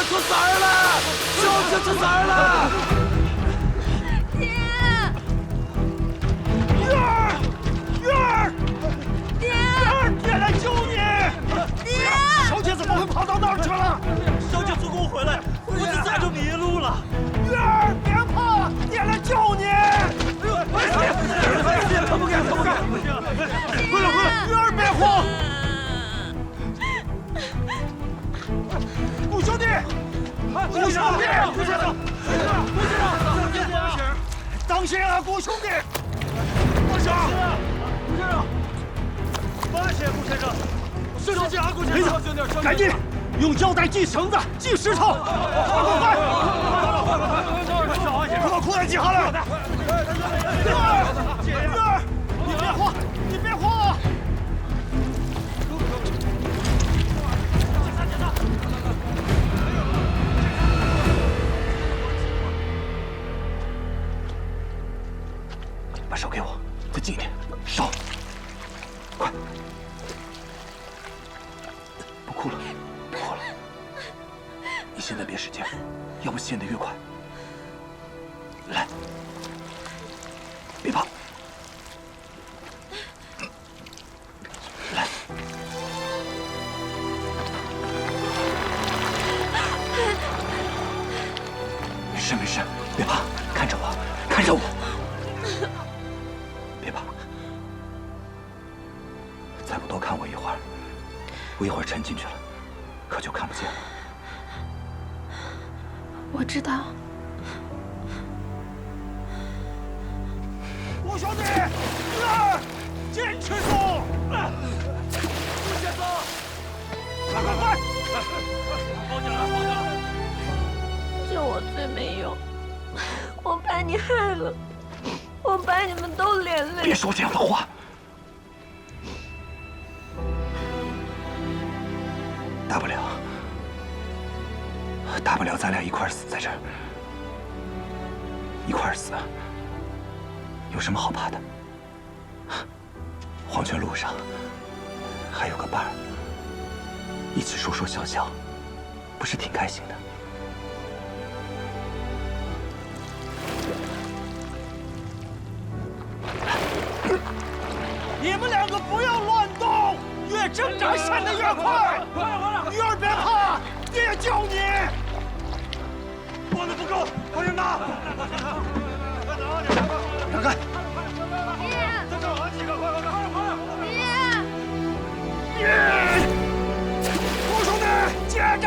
出事儿了！小姐出事儿了！爹！月儿，月儿，爹！月儿，爹来救你！爹！小姐怎么会跑到那儿去了？小姐助攻回来，我这咋就迷路了？月儿，别怕，爹来救你！爹，可不敢，可不敢！回来，回来，月儿别慌！顾兄弟，顾兄弟，顾先生，顾先生，当心啊，顾兄弟！放下，顾先生，放下，顾先生，是这样，顾先生，赶紧用胶带系绳子，系石头，快！快把裤带系下来！月儿，月儿，你别慌，你别慌啊！把手给我，再近一点，手，快！不哭了，不哭了。你现在别使劲，要不陷得越快。来，别怕。来。没事没事，别怕，看着我，看着我。别怕，再不多看我一会儿，我一会儿沉进去了，可就看不见了。我知道。顾兄弟，月儿，坚持住！顾先生，快快快！放下来，放下来！就我最没用，我把你害了。我把你们都连累。别说这样的话。大不了咱俩一块死在这儿，一块死，有什么好怕的？黄泉路上还有个伴儿，一起说说笑笑，不是挺开心的？你们两个不要乱动，越挣扎陷得越快。鱼儿别怕，爹救你。握得不够，快点拿！让开！再找好几个，快！爹！顾兄弟，接着！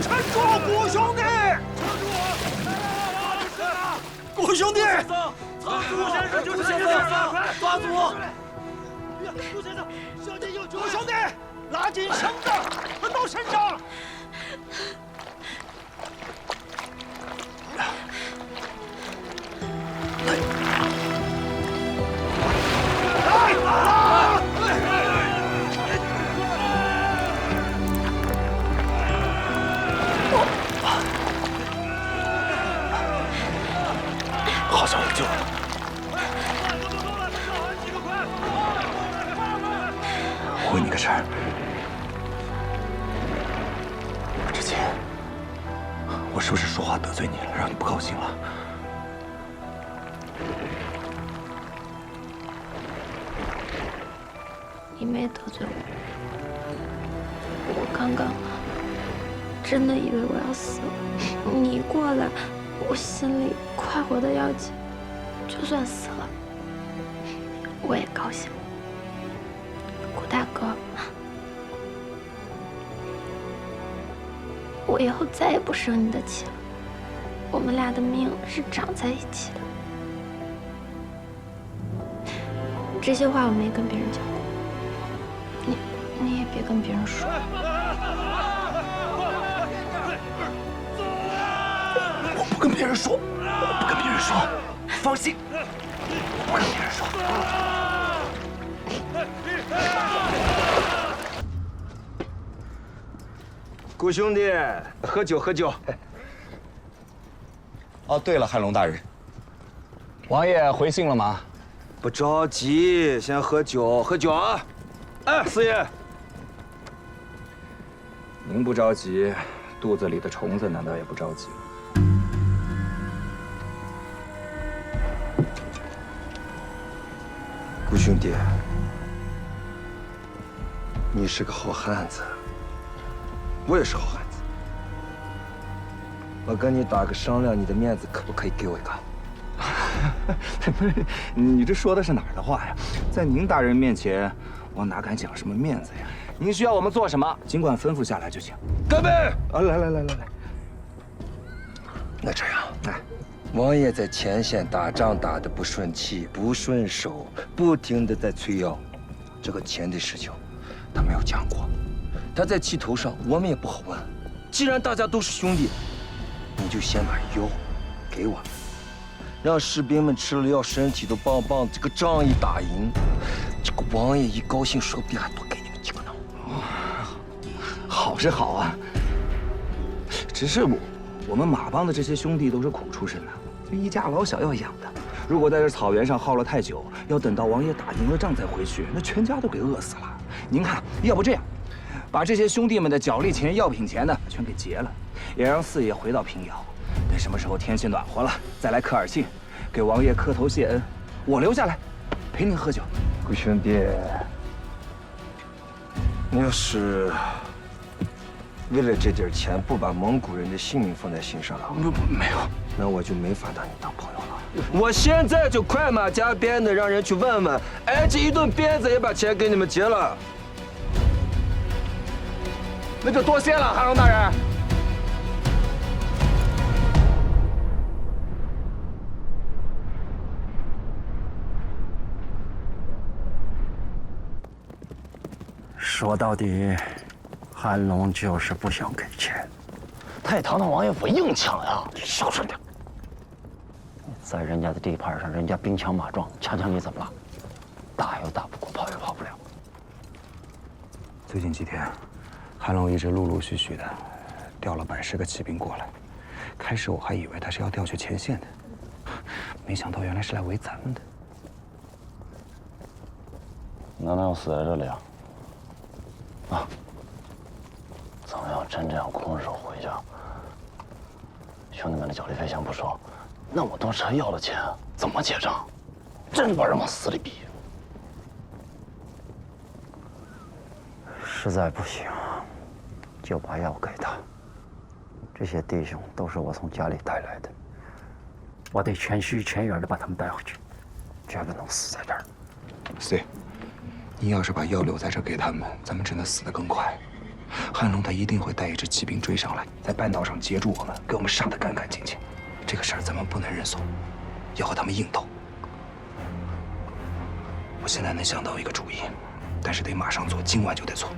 撑住，顾兄弟！顾兄弟！顾先生就是这样，抓住我！顾先生，小姐有救！顾兄弟，拉紧绳子，抡到身上！好像有救了。我问你个事儿，之前我是不是说话得罪你了，让你不高兴了？你没得罪我，我刚刚真的以为我要死了，你过来，我心里快活的要紧，就算死了，我也高兴。顾大哥，我以后再也不生你的气了。我们俩的命是长在一起的。这些话我没跟别人讲过，你也别跟别人说。我不跟别人说，我不跟别人说，放心，我不跟别人说。顾兄弟，喝酒喝酒。哦，对了，汉龙大人，王爷回信了吗？不着急，先喝酒，喝酒啊！哎，四爷，您不着急，肚子里的虫子难道也不着急吗？顾兄弟，你是个好汉子，我也是好汉子。我跟你打个商量，你的面子可不可以给我一个？不是，你这说的是哪儿的话呀？在您大人面前，我哪敢讲什么面子呀？您需要我们做什么，尽管吩咐下来就行。干杯！啊，来。那这样，哎，王爷在前线打仗打得不顺气、不顺手，不停地在催药，这个钱的事情，他没有讲过。他在气头上，我们也不好问。既然大家都是兄弟，你就先把药给我们。让士兵们吃了药，身体都棒棒。这个仗一打赢，这个王爷一高兴，说不定还多给你们几个呢。好是好啊，只是我们马帮的这些兄弟都是苦出身的，就一家老小要养的。如果在这草原上耗了太久，要等到王爷打赢了仗再回去，那全家都给饿死了。您看，要不这样，把这些兄弟们的脚力钱、药品钱呢，全给结了，也让四爷回到平遥。等什么时候天气暖和了，再来科尔沁，给王爷磕头谢恩。我留下来，陪您喝酒。顾兄弟，你要是为了这点钱不把蒙古人的性命放在心上了，没有，那我就没法当你当朋友了。我现在就快马加鞭的让人去问问，挨这一顿鞭子也把钱给你们结了。那就多谢了，汉龙大人。说到底，韩龙就是不想给钱。太堂的王爷不硬抢呀！小声点。在人家的地盘上，人家兵强马壮，强你怎么了？打又打不过，跑又跑不了。最近几天，韩龙一直陆陆续续的调了110个骑兵过来。开始我还以为他是要调去前线的，没想到原来是来围咱们的。难道要死在这里啊？啊！咱们要真这样空手回家，兄弟们的脚力费先不说，那我多车要了钱怎么结账？真把人往死里逼！实在不行，就把药给他。这些弟兄都是我从家里带来的，我得全虚全影的把他们带回去，绝不能死在这儿。C，你要是把药留在这给他们，咱们真的死得更快。汉龙他一定会带一支骑兵追上来，在半道上截住我们，给我们杀得干干净净。这个事儿咱们不能认怂，要和他们硬斗。我现在能想到一个主意，但是得马上做，今晚就得做。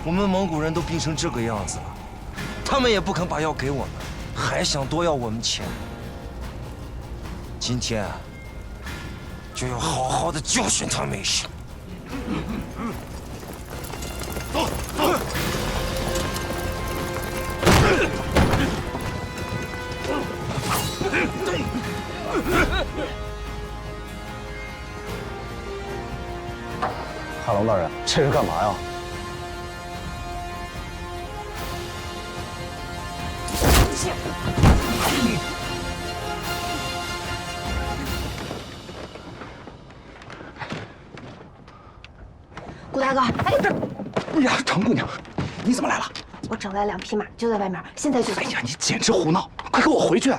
我们蒙古人都病成这个样子了，他们也不肯把药给我们，还想多要我们钱。今天就要好好的教训他们一下。走走。龙大人，这是干嘛呀？顾大哥，哎呀，常姑娘，你怎么来了？我整来2匹马，就在外面，现在就走。哎呀，你简直胡闹！快跟我回去！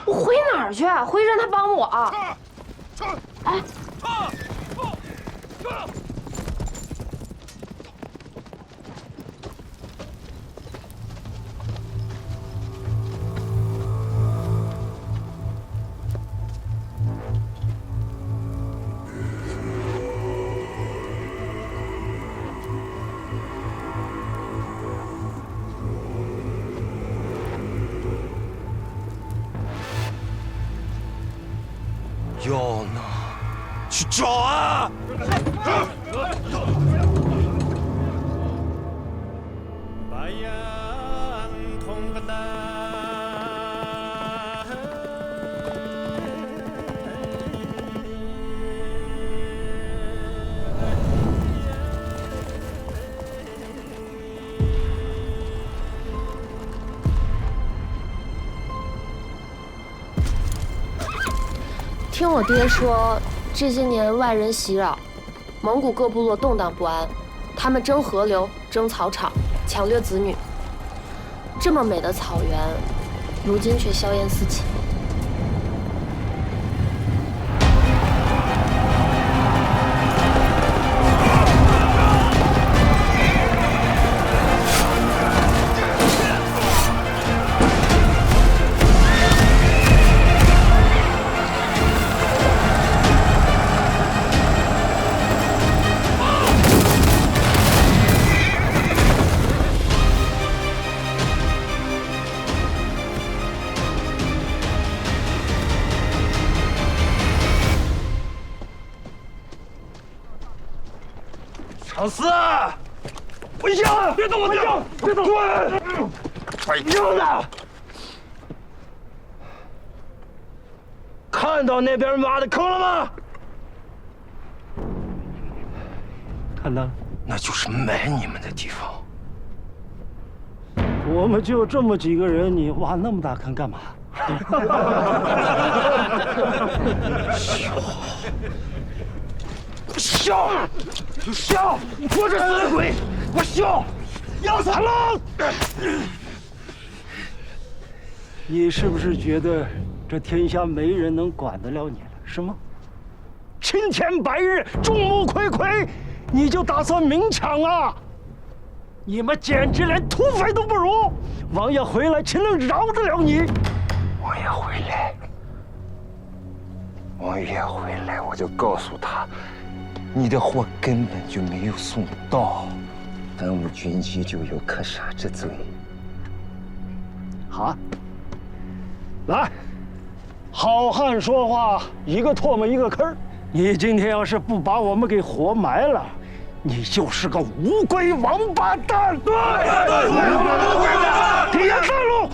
我回哪儿去？回去让他帮我。哎。 要呢，去找啊！听我爹说，这些年外人袭扰，蒙古各部落动荡不安，他们争河流、争草场，抢掠子女。这么美的草原，如今却硝烟四起。长思，不行，别动我娘，别动！滚！快娘的！看到那边马的坑了吗？看到了，那就是埋你们的地方。我们就这么几个人，你挖那么大坑干嘛？笑，笑！我这死的鬼，我笑！要死了！你是不是觉得这天下没人能管得了你了，是吗？青天白日，众目睽睽，你就打算明抢啊？你们简直连土匪都不如！王爷回来，岂能饶得了你？王爷回来，王爷回来，我就告诉他。 你的货根本就没有送到，耽误军机就有可杀之罪。好，来，好汉说话，一个唾沫一个坑。你今天要是不把我们给活埋了，你就是个乌龟王八蛋！对，体验道路。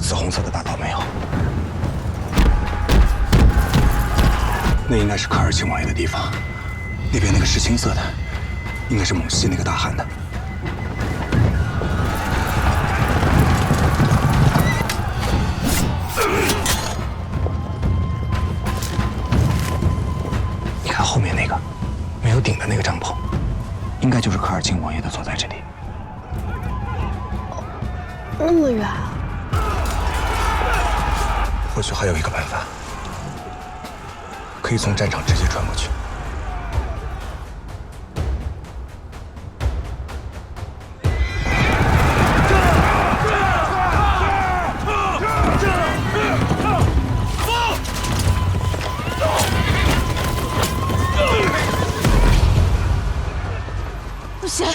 紫红色的大道没有？那应该是科尔沁王爷的地方。那边那个是青色的，应该是蒙西那个大汗的。你看后面那个没有顶的那个帐篷，应该就是科尔沁王爷的所在之地。那么远啊！ 或许还有一个办法，可以从战场直接穿过去。不行，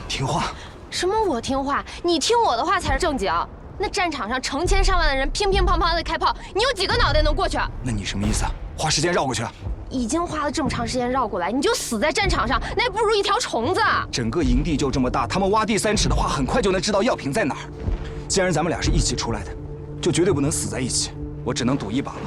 听话。什么？我听话？你听我的话才是正经。 那战场上成千上万的人乒乒乓乓的开炮，你有几个脑袋能过去？那你什么意思啊？花时间绕过去啊？已经花了这么长时间绕过来，你就死在战场上，那不如一条虫子。整个营地就这么大，他们挖地3尺的话，很快就能知道药品在哪儿。既然咱们俩是一起出来的，就绝对不能死在一起。我只能赌一把了。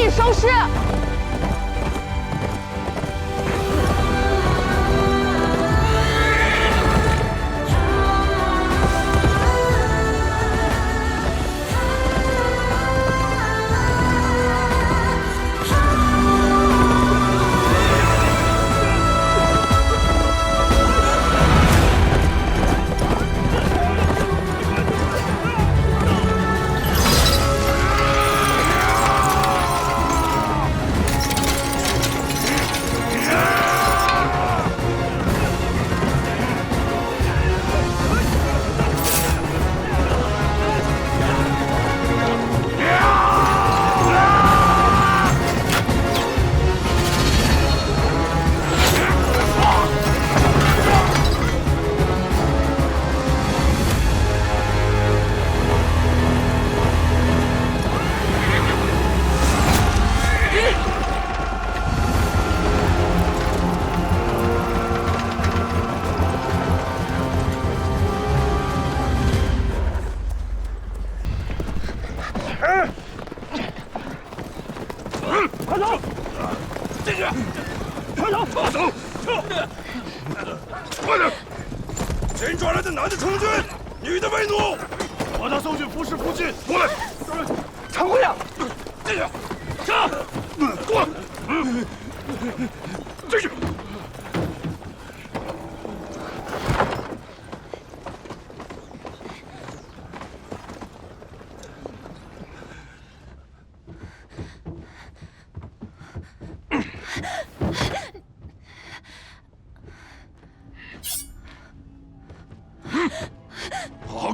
收尸！快走！进去！快走！快走！快点！新抓来的男的充军，女的为奴，把他送去服侍父亲。过来！常姑娘，进去！上！过来！进去！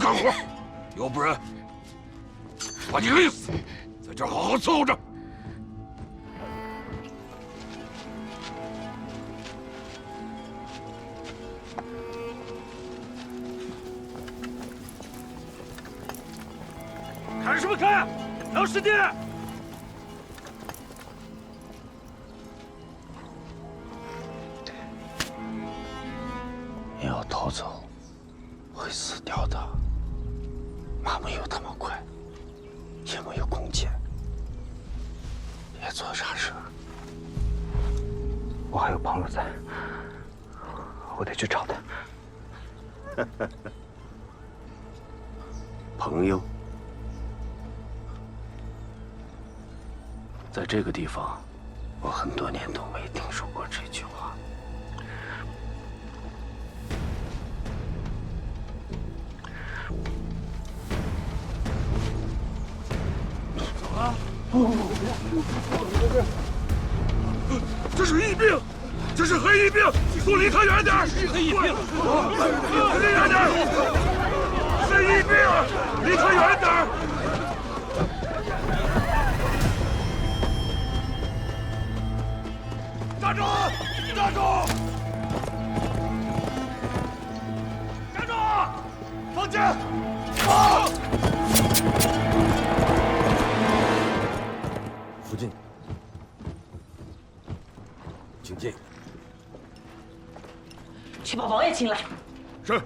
干活，要不然把你累死，在这儿好好伺候着。看什么看？老师弟！你要逃走，会死掉的。马没有他们快，也没有弓箭，别做傻事。我还有朋友在，我得去找他。朋友，在这个地方，我很多年都没听说过这句话。这是疫病，这是黑疫病，都离他远点！黑疫病，离远点！黑疫病，离他远点！站住！站住！站住！放箭！放！福晋，请进。去把王爷请来。是。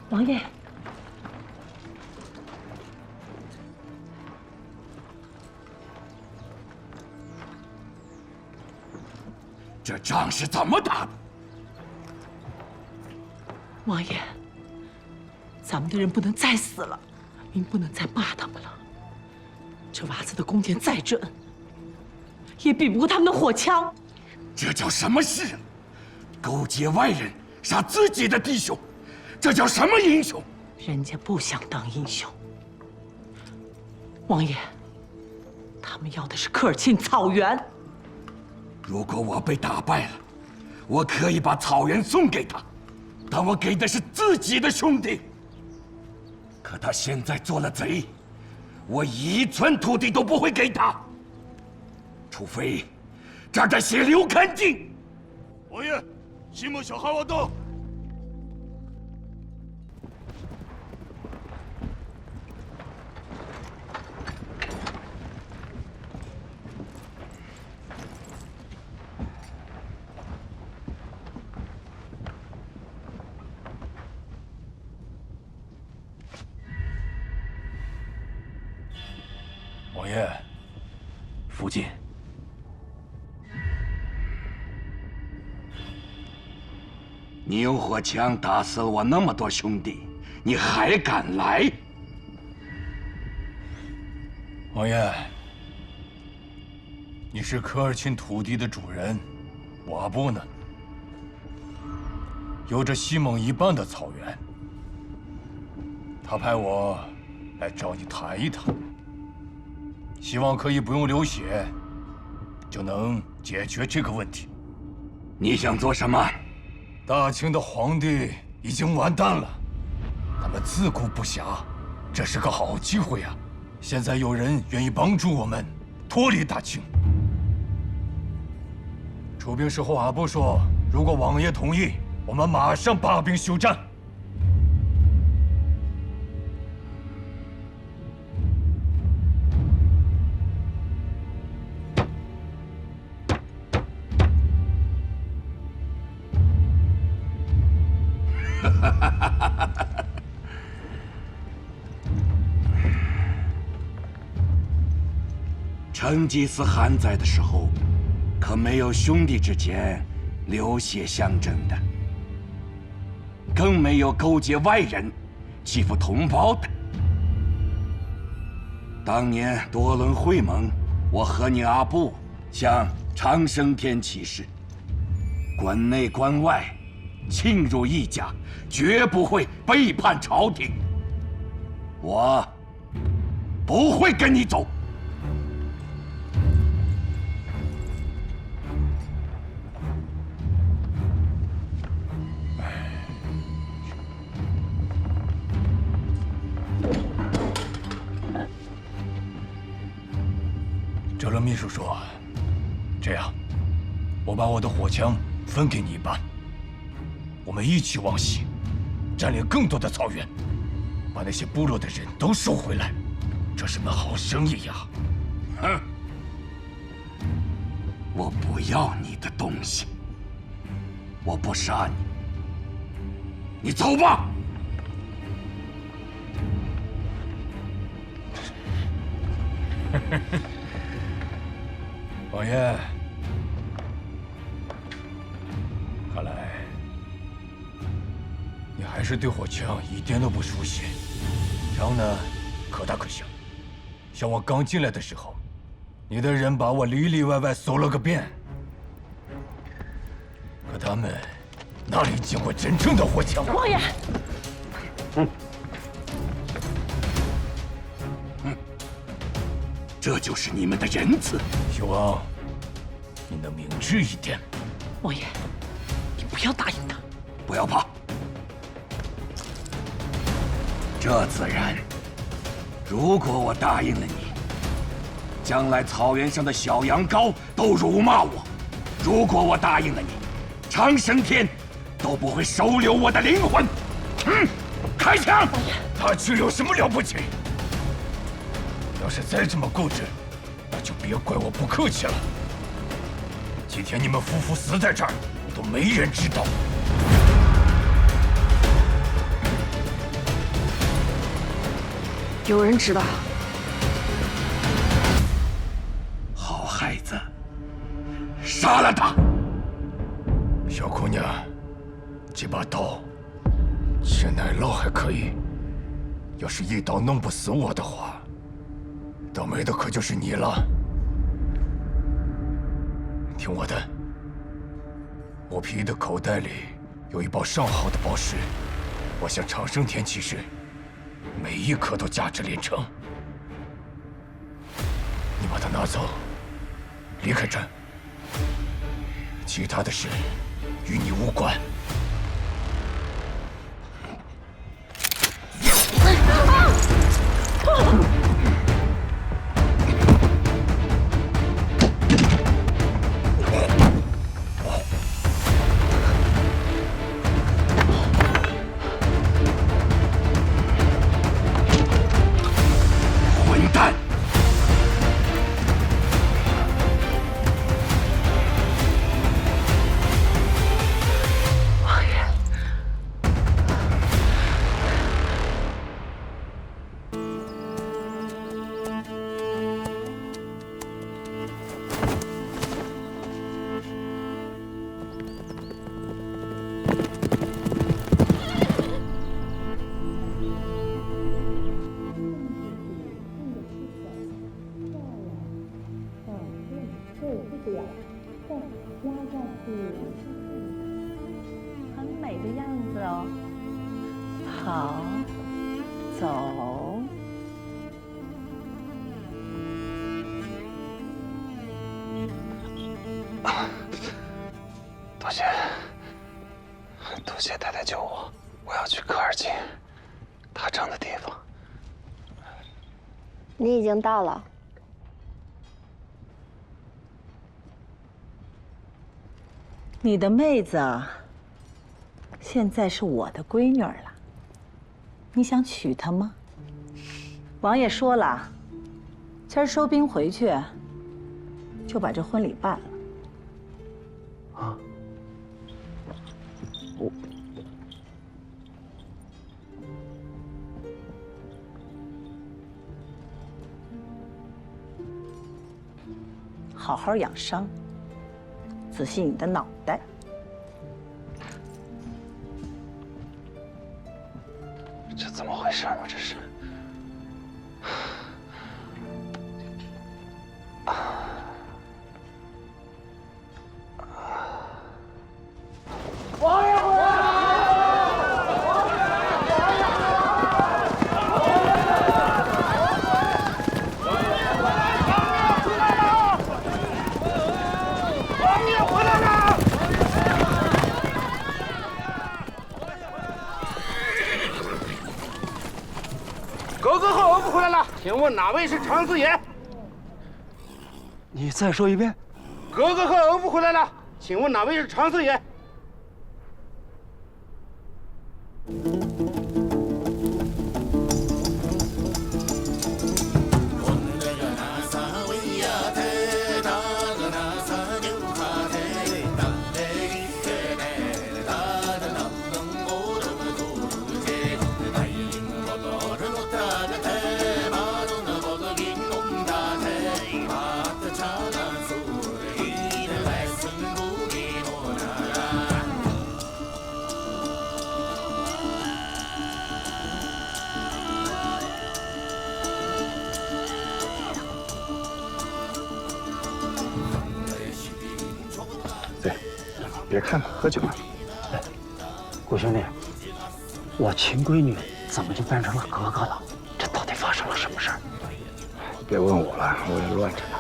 王爷，这仗是怎么打的？王爷，咱们的人不能再死了，您不能再骂他们了。这娃子的弓箭再准，也比不过他们的火枪。这叫什么事啊？勾结外人，杀自己的弟兄，这叫什么英雄？人家不想当英雄。王爷，他们要的是科尔沁草原。如果我被打败了，我可以把草原送给他，但我给的是自己的兄弟。可他现在做了贼，我1寸土地都不会给他，除非这儿的血流干净。王爷，西蒙小孩我到。王爷，福晋，你用火枪打死了我那么多兄弟，你还敢来？王爷，你是科尔沁土地的主人，我不呢。有着西蒙一半的草原，他派我来找你谈一谈。希望可以不用流血，就能解决这个问题。你想做什么？大清的皇帝已经完蛋了，他们自顾不暇，这是个好机会啊！现在有人愿意帮助我们脱离大清。出兵时候，阿布说，如果王爷同意，我们马上罢兵休战。成吉思汗在的时候，可没有兄弟之间流血相争的，更没有勾结外人欺负同胞的。当年多伦会盟，我和你阿布向长生天起誓，关内关外，亲如一家，绝不会背叛朝廷。我不会跟你走。秘书说，这样，我把我的火枪分给你一半，我们一起往西，占领更多的草原，把那些部落的人都收回来，这是门好生意呀！哼，我不要你的东西，我不杀你，你走吧。王爷，看来你还是对火枪一点都不熟悉，枪呢可大可小。像我刚进来的时候，你的人把我里里外外搜了个遍，可他们哪里见过真正的火枪？王爷，这就是你们的仁慈。希望你能明智一点。王爷，你不要答应他。不要怕，这自然。如果我答应了你，将来草原上的小羊羔都辱骂我；如果我答应了你，长生天都不会收留我的灵魂。开枪！他去有什么了不起？要是再这么固执，那就别怪我不客气了。今天你们夫妇死在这儿，都没人知道。有人知道。好孩子，杀了他！小姑娘，这把刀，吃奶酪还可以，要是一刀弄不死我的话，倒霉的可就是你了。听我的，我皮的口袋里有一包上好的宝石，我向长生天起誓，每一颗都价值连城。你把它拿走，离开这儿，其他的事与你无关。很美的样子哦。好，走。多谢太太救我，我要去科尔沁，打仗的地方。你已经到了。你的妹子现在是我的闺女了，你想娶她吗？王爷说了，今儿收兵回去，就把这婚礼办了。啊，好好养伤，仔细你的脑袋。这怎么回事呢？这是。王爷回来了！王爷回来了！哥哥和我们回来了，请问哪位是长子爷？你再说一遍。哥哥和恩父回来了，请问哪位是常四爷？别看了，喝酒。顾兄弟，我亲闺女怎么就变成了格格了？这到底发生了什么事儿？别问我了，我也乱着呢。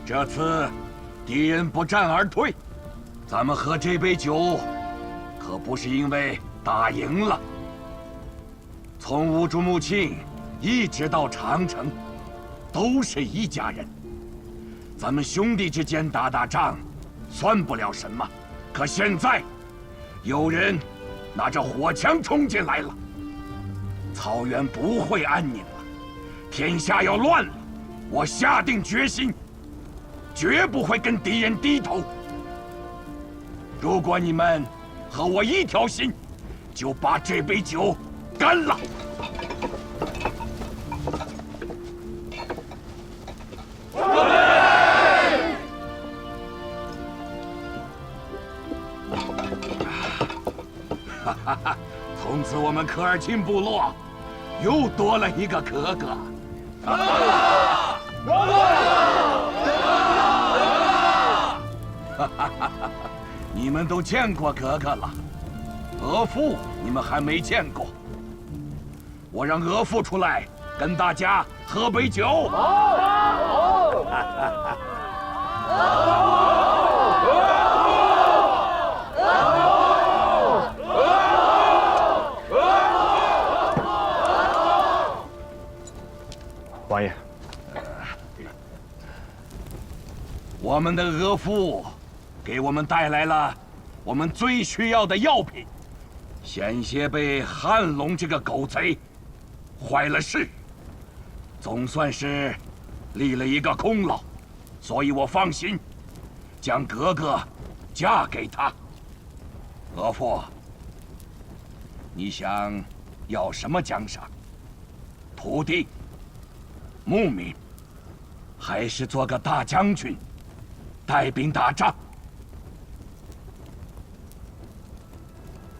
这次敌人不战而退，咱们喝这杯酒，可不是因为打赢了。从乌珠穆庆一直到长城，都是一家人。咱们兄弟之间打打仗，算不了什么。可现在，有人拿着火枪冲进来了，草原不会安宁了，天下要乱了。我下定决心。绝不会跟敌人低头。如果你们和我一条心，就把这杯酒干了。哈哈！从此我们科尔沁部落又多了一个格格。你们都见过格格了，额驸你们还没见过。我让额驸出来跟大家喝杯酒。王爷，我们的额驸给我们带来了我们最需要的药品，险些被汉龙这个狗贼坏了事，总算是立了一个功劳，所以我放心，将格格嫁给他。额驸，你想要什么奖赏？土地、牧民，还是做个大将军，带兵打仗？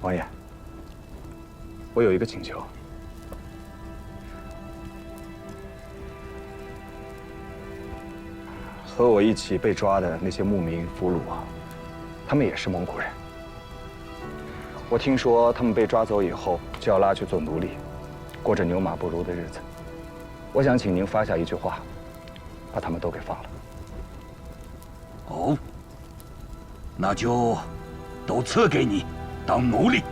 王爷，我有一个请求。和我一起被抓的那些牧民俘虏啊，他们也是蒙古人。我听说他们被抓走以后就要拉去做奴隶，过着牛马不如的日子。我想请您发下一句话，把他们都给放了。哦，那就都赐给你当奴隶。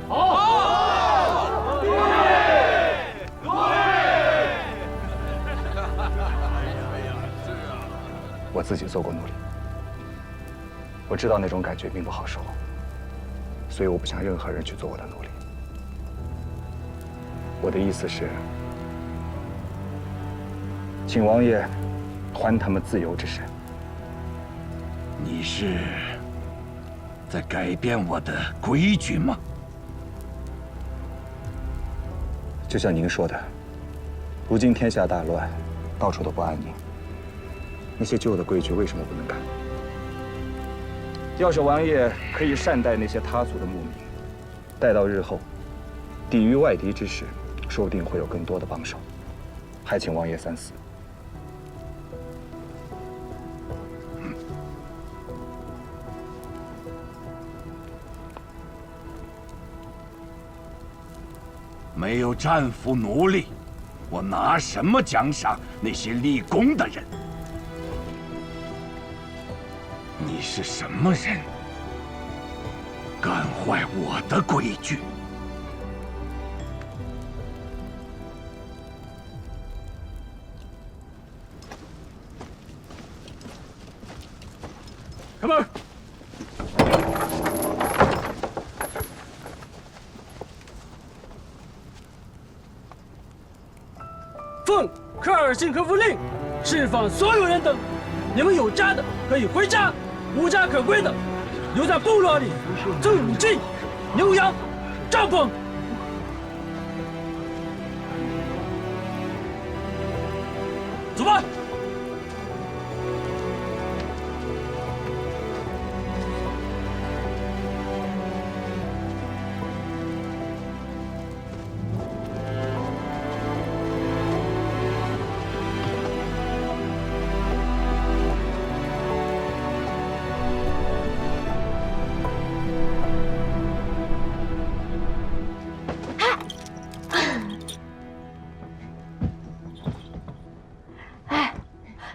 我自己做过奴隶，我知道那种感觉并不好受，所以我不想任何人去做我的奴隶。我的意思是，请王爷还他们自由之身。你是在改变我的规矩吗？就像您说的，如今天下大乱，到处都不安宁。那些旧的规矩为什么不能改？要是王爷可以善待那些他族的牧民，待到日后抵御外敌之时，说不定会有更多的帮手。还请王爷三思。没有战俘奴隶，我拿什么奖赏那些立功的人？你是什么人？干坏我的规矩！开门！奉科尔沁科夫令，释放所有人等。你们有家的可以回家，无家可归的留在部落里种五季、牛羊、帐篷。走吧。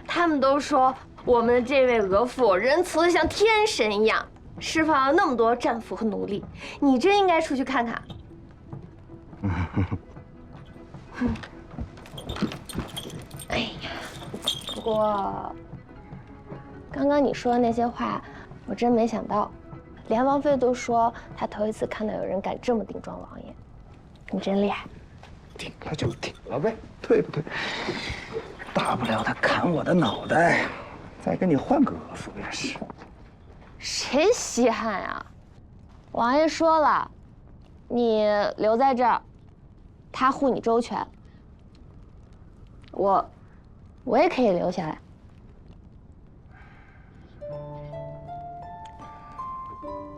他们都说我们的这位额驸仁慈的像天神一样，释放了那么多战俘和奴隶，你真应该出去看看。哎呀，不过刚刚你说的那些话，我真没想到，连王妃都说她头一次看到有人敢这么顶撞王爷，你真厉害。顶了就顶了呗，对不对？大不了他砍我的脑袋，再给你换个额驸也是。谁稀罕啊？王爷说了，你留在这儿，他护你周全。我也可以留下来。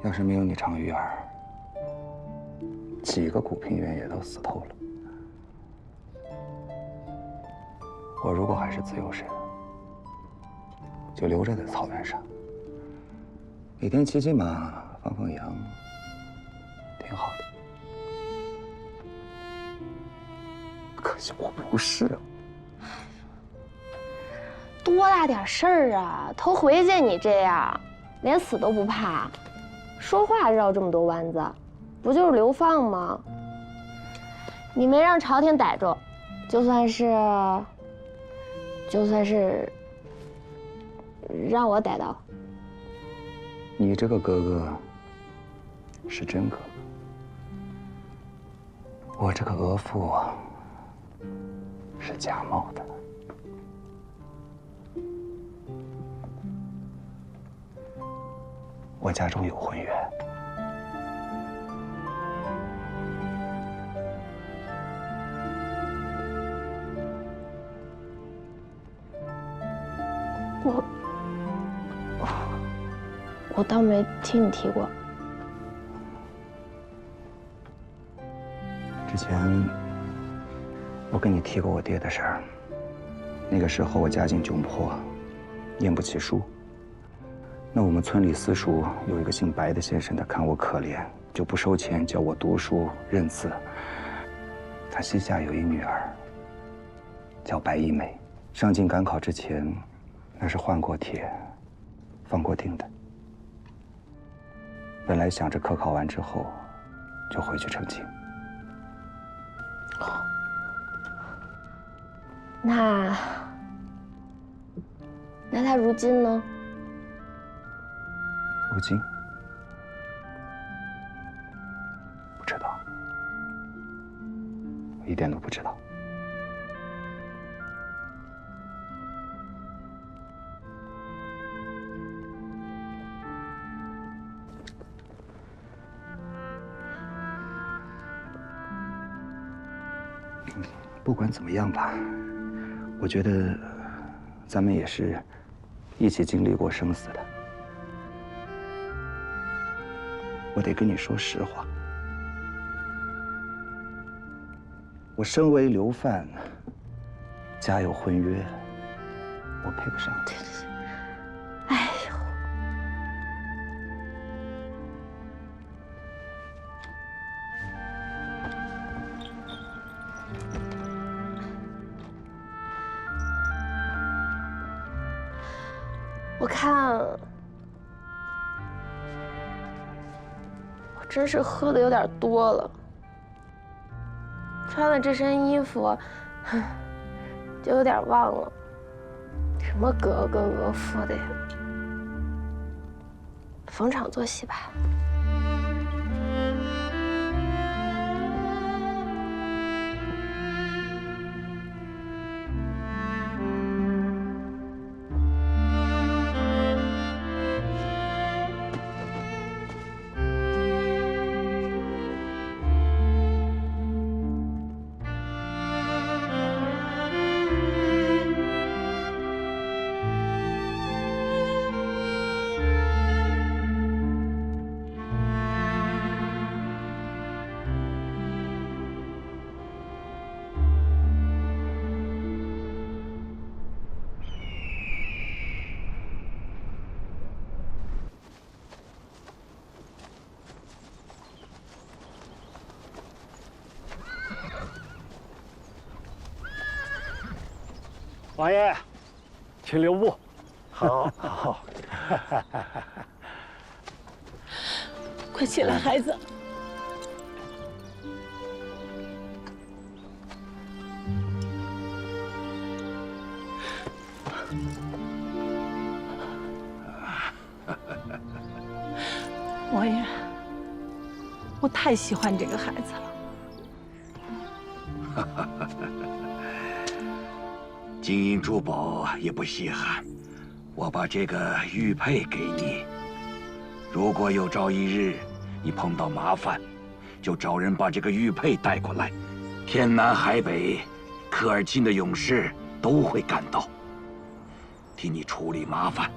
要是没有你常玉儿，几个古平原也都死透了。我如果还是自由身，就留着在草原上，每天骑骑马、放放羊，挺好的。可惜我不是啊。多大点事儿啊！头回见你这样，连死都不怕，说话绕这么多弯子，不就是流放吗？你没让朝廷逮住，就算是让我逮到。你这个哥哥是真哥哥，我这个额驸是假冒的。我家中有婚约，我倒没听你提过。之前我跟你提过我爹的事儿，那个时候我家境窘迫，念不起书。那我们村里私塾有一个姓白的先生，他看我可怜，就不收钱教我读书认字。他膝下有一女儿，叫白一梅，上京赶考之前，那是换过帖，放过定的。本来想着科考完之后，就回去成亲。那他如今呢？如今不知道，我一点都不知道。不管怎么样吧，我觉得咱们也是一起经历过生死的。我得跟你说实话，我身为流犯，家有婚约，我配不上你。哎呦，我看我真是喝的有点多了，穿了这身衣服，就有点忘了什么格夫的呀。逢场作戏吧。王爷，请留步。好，好。快起来，孩子。王爷，我太喜欢这个孩子了。金银珠宝也不稀罕，我把这个玉佩给你。如果有朝一日你碰到麻烦，就找人把这个玉佩带过来，天南海北，科尔沁的勇士都会赶到，替你处理麻烦。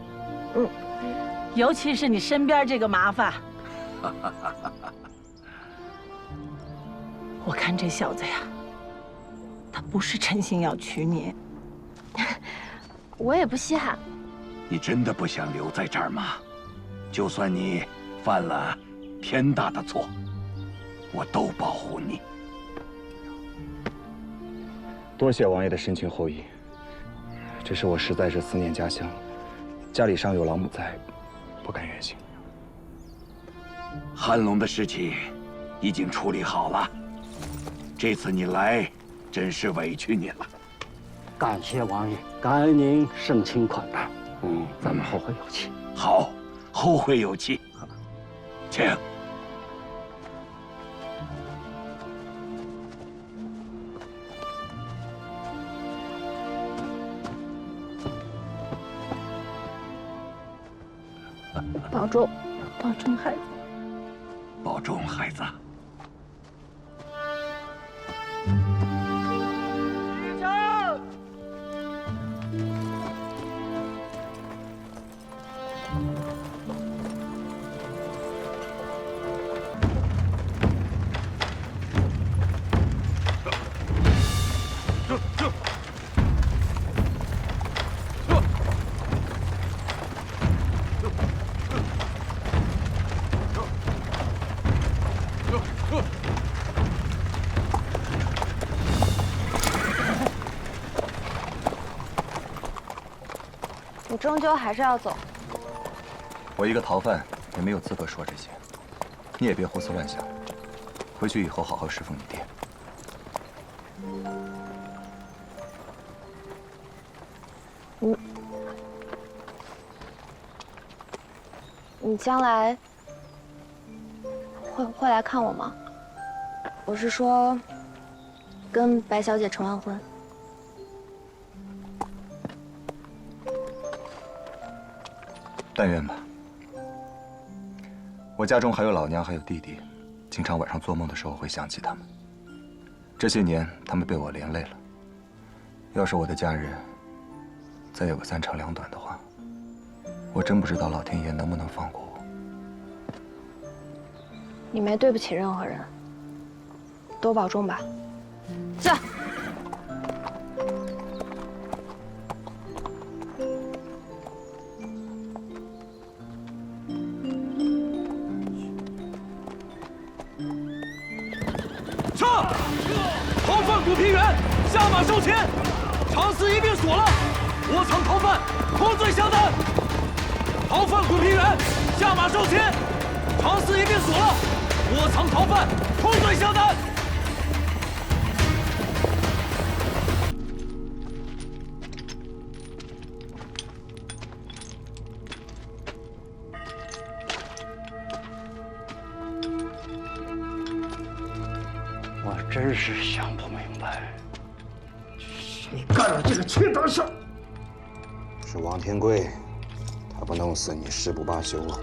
尤其是你身边这个麻烦。我看这小子呀，他不是诚心要娶你。我也不稀罕。你真的不想留在这儿吗？就算你犯了天大的错，我都保护你。多谢王爷的深情厚谊，只是我实在是思念家乡，家里尚有老母在，不敢远行。汉龙的事情已经处理好了，这次你来真是委屈你了。感谢王爷，感恩您盛情款待。咱们后会有期。好，后会有期。请。保重，保重，孩子。保重，孩子。你终究还是要走。我一个逃犯也没有资格说这些，你也别胡思乱想。回去以后好好侍奉你爹。你将来会来看我吗？我是说，跟白小姐成完婚。但愿吧。我家中还有老娘，还有弟弟，经常晚上做梦的时候会想起他们。这些年，他们被我连累了。要是我的家人再有个3长2短的话，我真不知道老天爷能不能放过我。你没对不起任何人，多保重吧。走。撤！逃犯古平原，下马受擒，长司一并锁了。窝藏逃犯，控罪相等。逃犯滚平原，下马受擒。长司一并锁了，窝藏逃犯，通罪相担。我真是想不明白，谁干了这个缺德事儿？是王天贵，他不弄死你誓不罢休啊！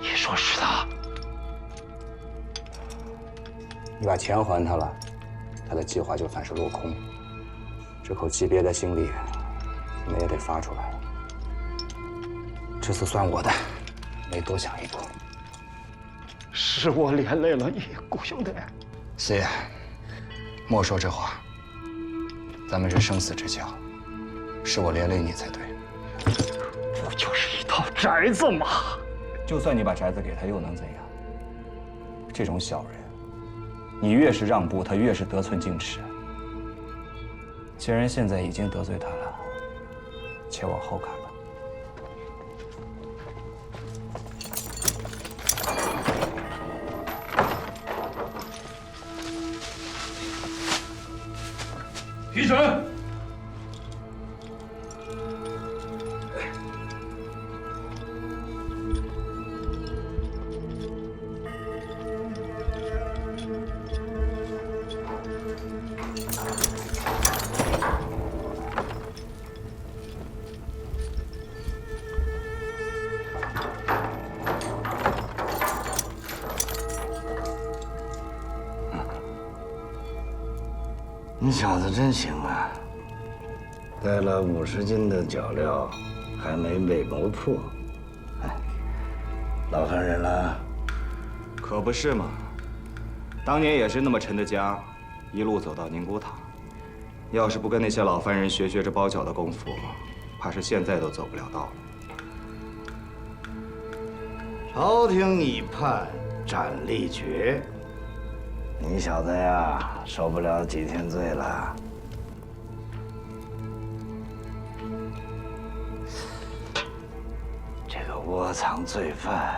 你说是他？你把钱还他了，他的计划就算是落空。这口气憋在心里，你们也得发出来。这次算我的，没多想一步。是我连累了你，顾兄弟。四爷，莫说这话。咱们是生死之交，是我连累你才对。不就是一套宅子吗？就算你把宅子给他，又能怎样？这种小人，你越是让步，他越是得寸进尺。既然现在已经得罪他了，且往后看吧。批准。你小子真行啊！带了50斤的脚镣，还没被谋破。哎，老汉人了？可不是嘛！当年也是那么沉的家，一路走到宁古塔。要是不跟那些老犯人学这包脚的功夫，怕是现在都走不了道了。朝廷已判斩立决。你小子呀，受不了几天罪了。这个窝藏罪犯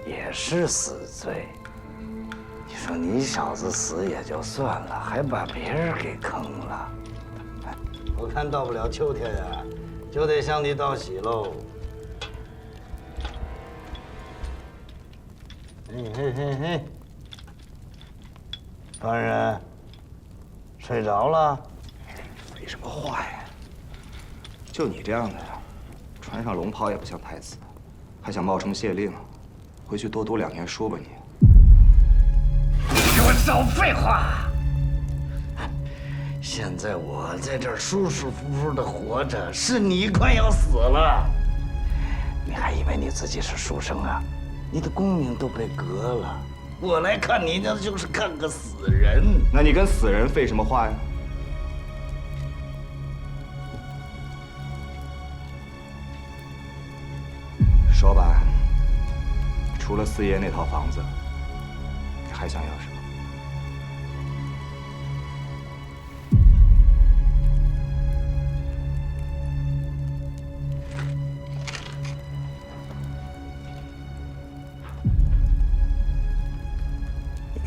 也是死罪。你说你小子死也就算了，还把别人给坑了。我看到不了秋天呀，就得向你道喜喽。嘿嘿嘿嘿。犯人睡着了？废什么话呀！就你这样的，穿上龙袍也不像太子，还想冒充县令？回去多读2年书吧你！给我少废话！现在我在这儿舒舒服服的活着，是你快要死了。你还以为你自己是书生啊？你的功名都被革了。我来看你，那就是看个死人。那你跟死人废什么话呀？说吧，除了四爷那套房子，你还想要什么？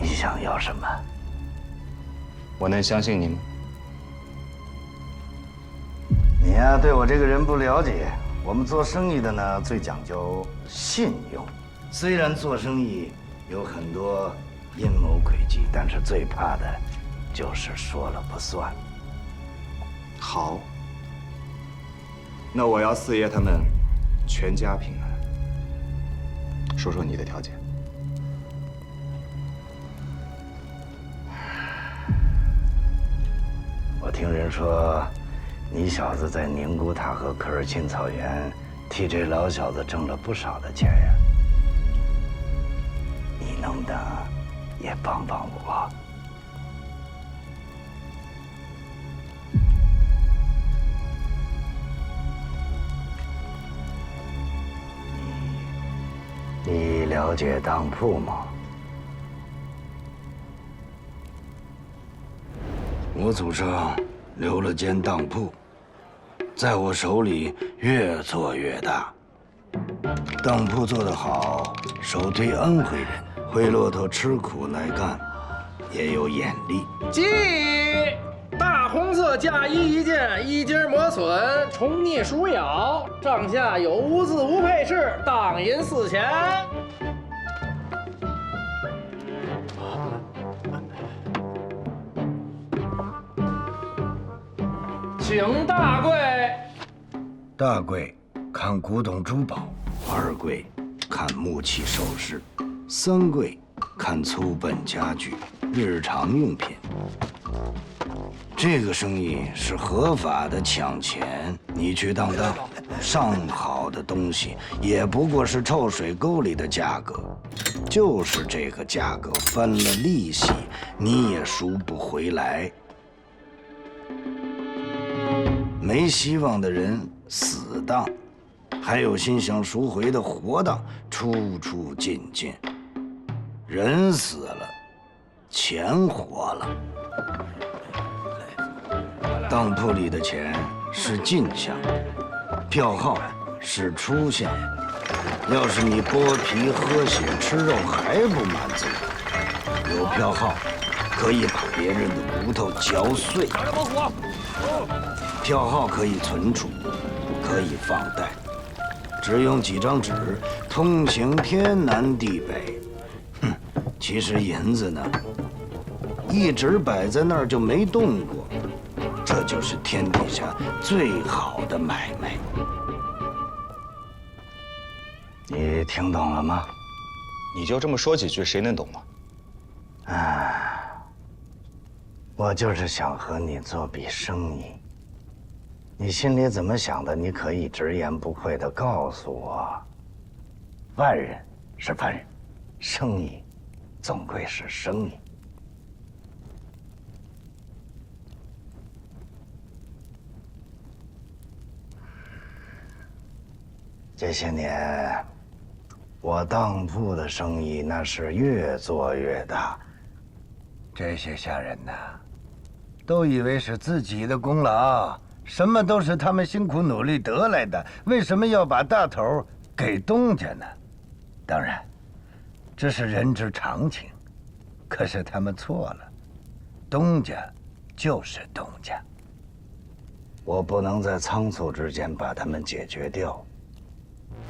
你想要什么？我能相信你吗？你呀，对我这个人不了解。我们做生意的呢，最讲究信用。虽然做生意有很多阴谋诡计，但是最怕的就是说了不算。好，那我要四爷他们全家平安。说说你的条件。我听人说，你小子在宁古塔和科尔沁草原替这老小子挣了不少的钱呀。你能不能也帮帮我？你了解当铺吗？我祖上留了间当铺，在我手里越做越大。当铺做得好，首推安徽人，灰骆驼吃苦耐干，也有眼力。记大红色嫁衣一件，一截磨损，虫腻鼠咬，帐下有无字无配饰，当银4钱。请大贵。大贵看古董珠宝，二贵看木器首饰，三贵看粗本家具、日常用品。这个生意是合法的抢钱，你去当，上好的东西也不过是臭水沟里的价格，就是这个价格翻了利息，你也赎不回来。没希望的人死当，还有心想赎回的活当，出出进进。人死了，钱活了。当铺里的钱是进项，票号是出项。要是你剥皮喝血吃肉还不满足，有票号可以把别人的骨头嚼碎。票号可以存储，可以放贷，只用几张纸，通行天南地北。其实银子呢，一直摆在那儿就没动过，这就是天底下最好的买卖。你听懂了吗？你就这么说几句，谁能懂吗？我就是想和你做笔生意。你心里怎么想的？你可以直言不讳地告诉我。犯人是犯人，生意总归是生意。这些年，我当铺的生意那是越做越大。这些下人呐，都以为是自己的功劳。什么都是他们辛苦努力得来的，为什么要把大头给东家呢？当然，这是人之常情。可是他们错了，东家就是东家。我不能在仓促之间把他们解决掉，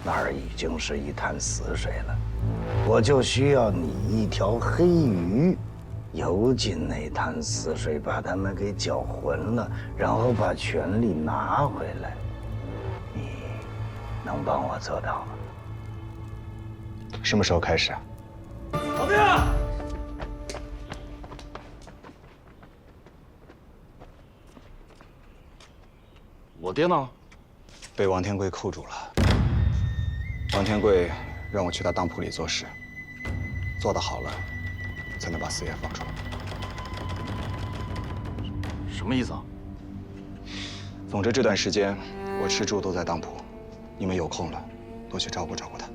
那儿已经是一潭死水了。我就需要你一条黑鱼。游进那潭死水，把他们给搅浑了，然后把权力拿回来。你能帮我做到吗？什么时候开始啊？老弟，我爹呢？被王天贵扣住了。王天贵让我去他当铺里做事，做得好了。才能把四爷放出来。什么意思啊？总之这段时间我吃住都在当铺，你们有空了多去照顾照顾他。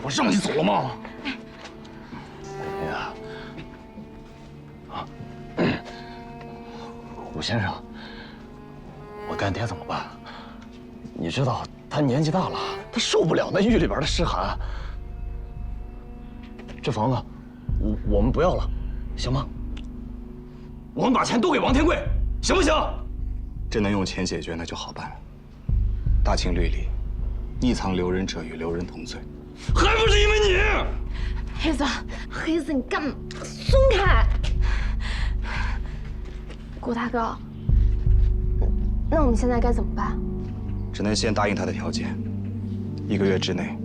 我让你走了吗？哎呀，武先生，我干爹怎么办？你知道他年纪大了，他受不了那狱里边的湿寒。这房子，我们不要了，行吗？我们把钱都给王天贵，行不行？这能用钱解决，那就好办了。大清律里，逆藏留人者与留人同罪，还不是因为你？黑子，黑子，你干嘛？松开！顾大哥，那我们现在该怎么办？只能先答应他的条件，1个月之内，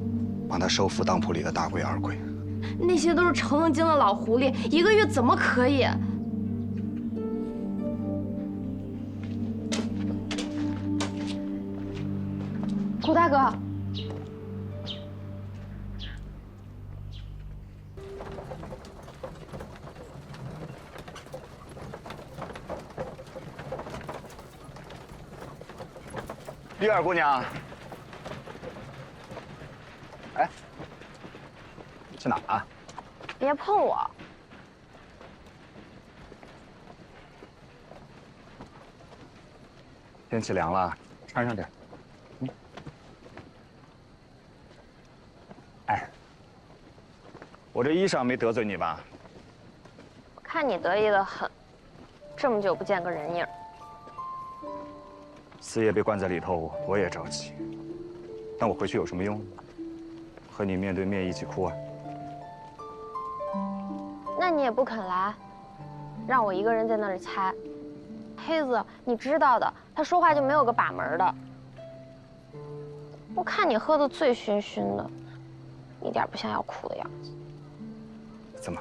帮他收服当铺里的大贵、二贵。那些都是成了精的老狐狸，1个月怎么可以？顾大哥，玉儿姑娘，哎，去哪儿啊？别碰我！天气凉了，穿上点。哎，我这衣裳没得罪你吧？我看你得意的很，这么久不见个人影。四爷被关在里头，我也着急。但我回去有什么用？和你面对面一起哭啊？那你也不肯来，让我一个人在那里猜。黑子，你知道的，他说话就没有个把门的。我看你喝得醉醺醺的，一点不像要哭的样子。怎么？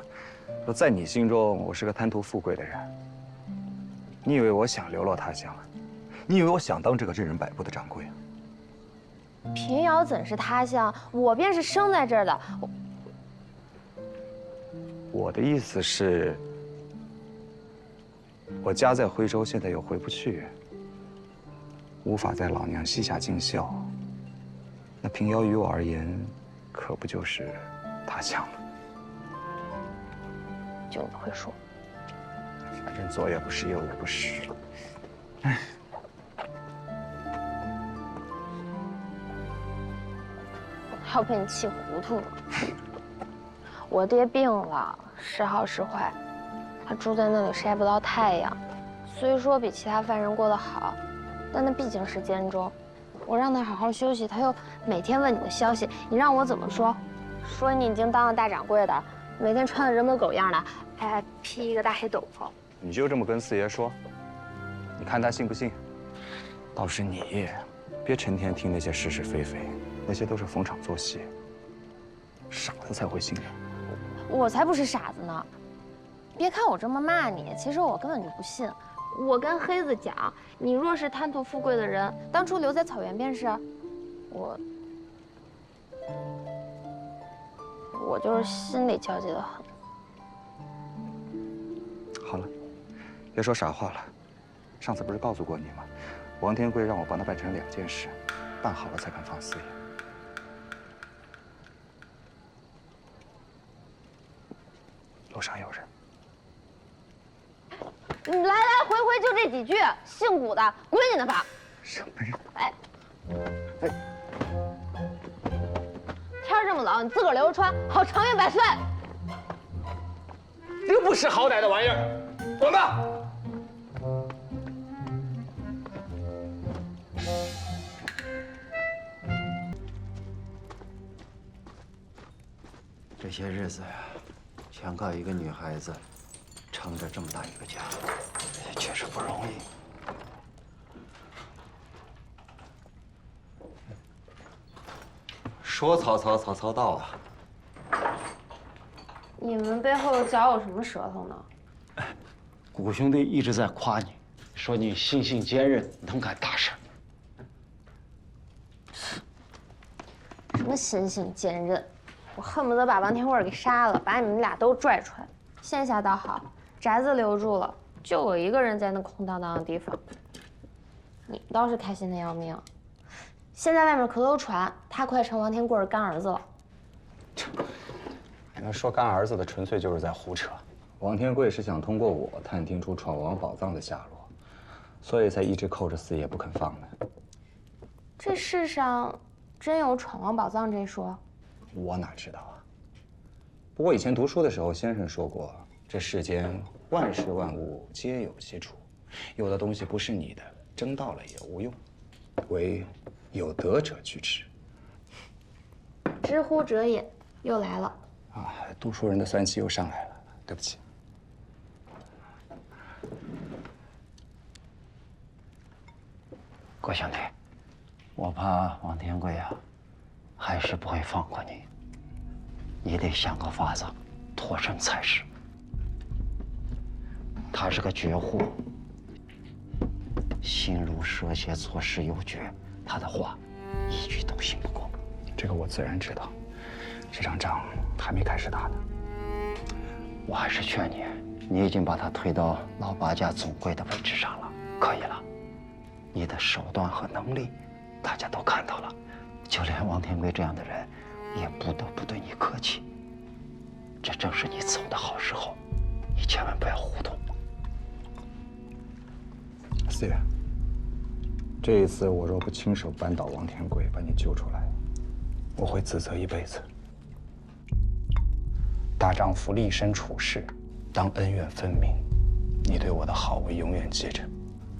说在你心中，我是个贪图富贵的人？你以为我想流落他乡？你以为我想当这个任人摆布的掌柜啊？平遥怎是他乡？我便是生在这儿的。我的意思是，我家在徽州，现在又回不去，无法在老娘膝下尽孝。那平遥于我而言，可不就是他乡吗？就你会说，反正左也不是，右也不是。哎，要被你气糊涂了。我爹病了，时好时坏，他住在那里晒不到太阳。虽说比其他犯人过得好，但那毕竟是监中。我让他好好休息，他又每天问你的消息，你让我怎么说？说你已经当了大掌柜的，每天穿的人模狗样的，还披一个大黑斗篷。你就这么跟四爷说？你看他信不信？倒是你，别成天听那些是是非非，那些都是逢场作戏。傻子才会信的。我才不是傻子呢！别看我这么骂你，其实我根本就不信。我跟黑子讲，你若是贪图富贵的人，当初留在草原便是。我就是心里焦急的很。好了，别说傻话了。上次不是告诉过你吗？王天贵让我帮他办成2件事，办好了才肯放四爷。楼上有人。你来来回回就这几句，姓古的归你的吧。什么人？哎，天这么冷，你自个儿留着穿，好长命百岁。这不识好歹的玩意儿，滚吧！这些日子呀，全靠一个女孩子撑着这么大一个家，确实不容易。说曹操，曹操到啊！你们背后脚有什么舌头呢？谷兄弟一直在夸你，说你心性坚韧，能干大事。什么心性坚韧？我恨不得把王天贵给杀了，把你们俩都拽出来。现下倒好，宅子留住了，就我一个人在那空荡荡的地方。你倒是开心的要命。现在外面可都有传，他快成王天贵的干儿子了。那说干儿子的，纯粹就是在胡扯。王天贵是想通过我探听出闯王宝藏的下落，所以才一直扣着四爷不肯放呢。这世上真有闯王宝藏这说？我哪知道啊？不过以前读书的时候，先生说过，这世间万事万物皆有其主，有的东西不是你的，争到了也无用，唯有德者居之。知乎者也，又来了。啊，读书人的酸气又上来了，对不起。郭兄弟，我怕王天贵啊，还是不会放过你。你得想个法子脱身才是。他是个绝户，心如蛇蝎，做事有决，他的话一句都信不过。这个我自然知道，这场仗还没开始打呢。我还是劝你，你已经把他推到老八家总柜的位置上了，可以了。你的手段和能力，大家都看到了，就连王天贵这样的人，也不得不对你客气。这正是你走的好时候，你千万不要糊涂。四爷，这一次我若不亲手扳倒王天贵，把你救出来，我会自责一辈子。大丈夫立身处世，当恩怨分明。你对我的好，我永远记着。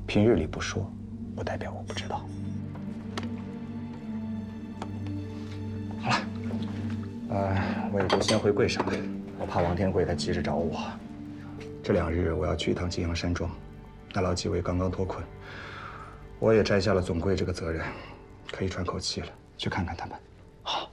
平日里不说，不代表我不知道。好了，我也就先回贵上了。我怕王天贵他急着找我。这2日我要去一趟金阳山庄，那老几位刚刚脱困，我也摘下了总柜这个责任，可以喘口气了，去看看他们。好。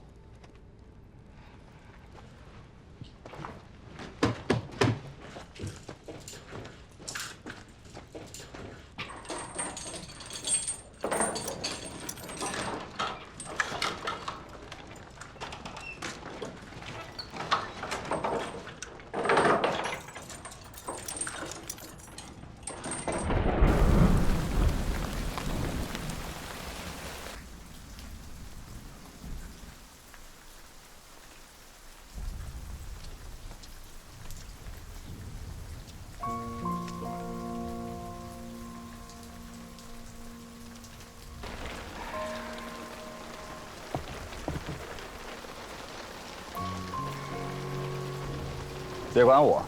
别管我，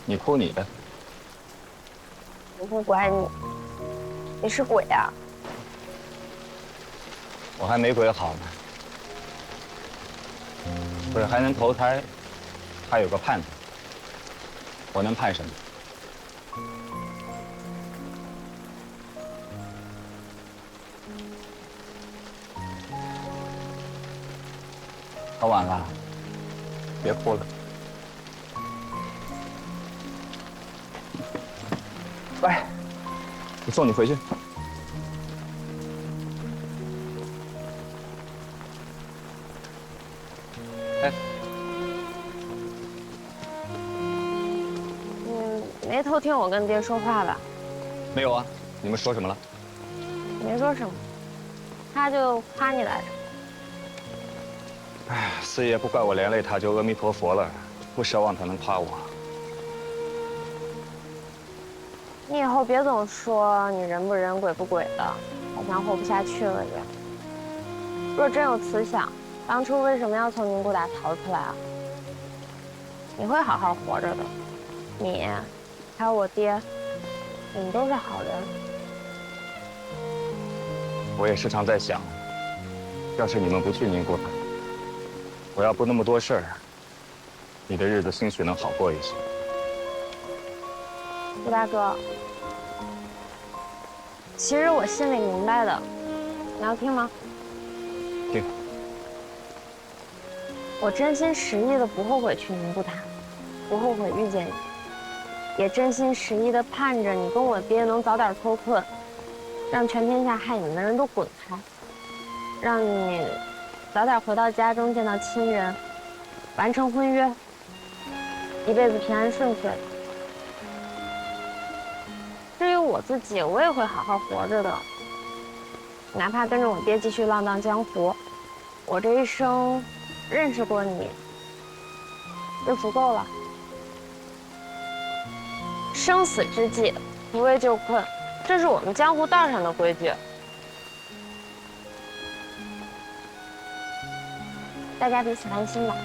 你哭你的。我不管你，你是鬼啊！我还没鬼好呢，鬼还能投胎，还有个盼头。我能盼什么？可晚了，别哭了。来，我送你回去。哎，你没偷听我跟爹说话吧？没有啊，你们说什么了？没说什么，他就夸你来着。哎，四爷不怪我连累他，就阿弥陀佛了，不奢望他能夸我。你以后别总说你人不人鬼不鬼的，好像活不下去了一样。若真有此想，当初为什么要从宁古塔逃出来啊？你会好好活着的，你，还有我爹，你们都是好人。我也时常在想，要是你们不去宁古塔，我要不那么多事儿，你的日子兴许能好过一些。朱大哥，其实我心里明白的，你要听吗？听。我真心实意的不后悔去宁古塔，不后悔遇见你，也真心实意的盼着你跟我爹能早点脱困，让全天下害你们的人都滚开，让你早点回到家中见到亲人，完成婚约，一辈子平安顺遂。至于我自己，我也会好好活着的，哪怕跟着我爹继续浪荡江湖，我这一生认识过你，就足够了。生死之际，不畏就困，这是我们江湖道上的规矩。大家彼此安心吧。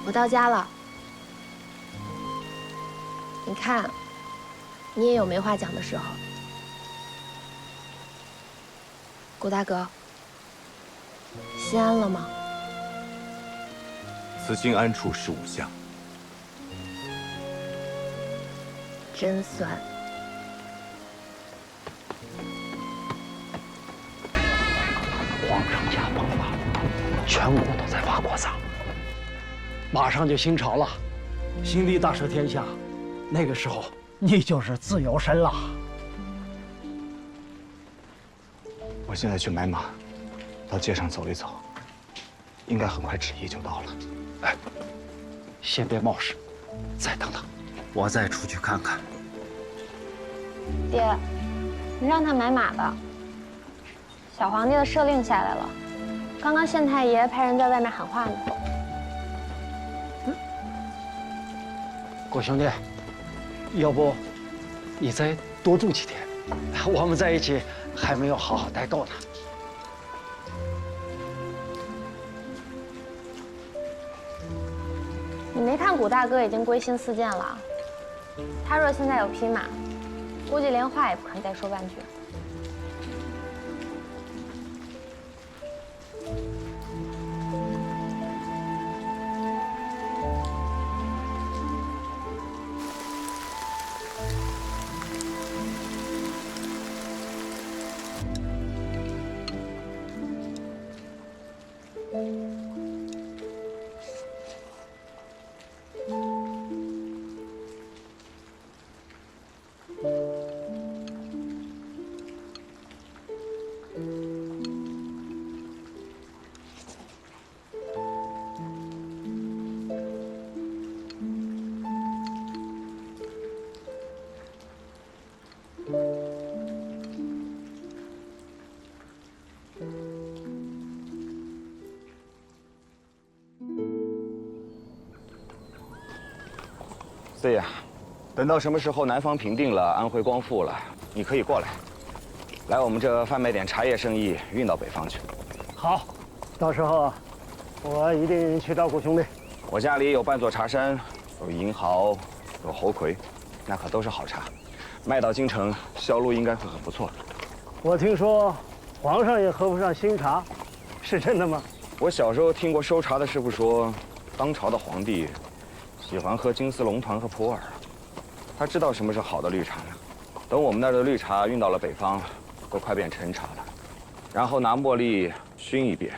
我到家了。你看，你也有没话讲的时候。谷大哥，心安了吗？此心安处是吾乡。真酸。皇上驾崩了，全国都在发国丧，马上就新朝了，新帝大赦天下，那个时候你就是自由身了。我现在去买马，到街上走一走，应该很快旨意就到了。哎，先别冒失，再等等，我再出去看看。爹，你让他买马吧。小皇帝的赦令下来了，刚刚县太爷派人在外面喊话呢。郭兄弟，要不你再多住几天？我们在一起还没有好好待够呢。你没看谷大哥已经归心似箭了？他若现在有匹马，估计连话也不肯再说半句。四爷，等到什么时候南方平定了，安徽光复了，你可以过来，来我们这贩卖点茶叶生意，运到北方去。好，到时候我一定去照顾兄弟。我家里有半座茶山，有银毫，有猴魁，那可都是好茶，卖到京城，销路应该会很不错。我听说皇上也喝不上新茶，是真的吗？我小时候听过收茶的师傅说，当朝的皇帝喜欢喝金丝龙团和普洱，他知道什么是好的绿茶呢。等我们那儿的绿茶运到了北方，都快变陈茶了，然后拿茉莉熏一遍，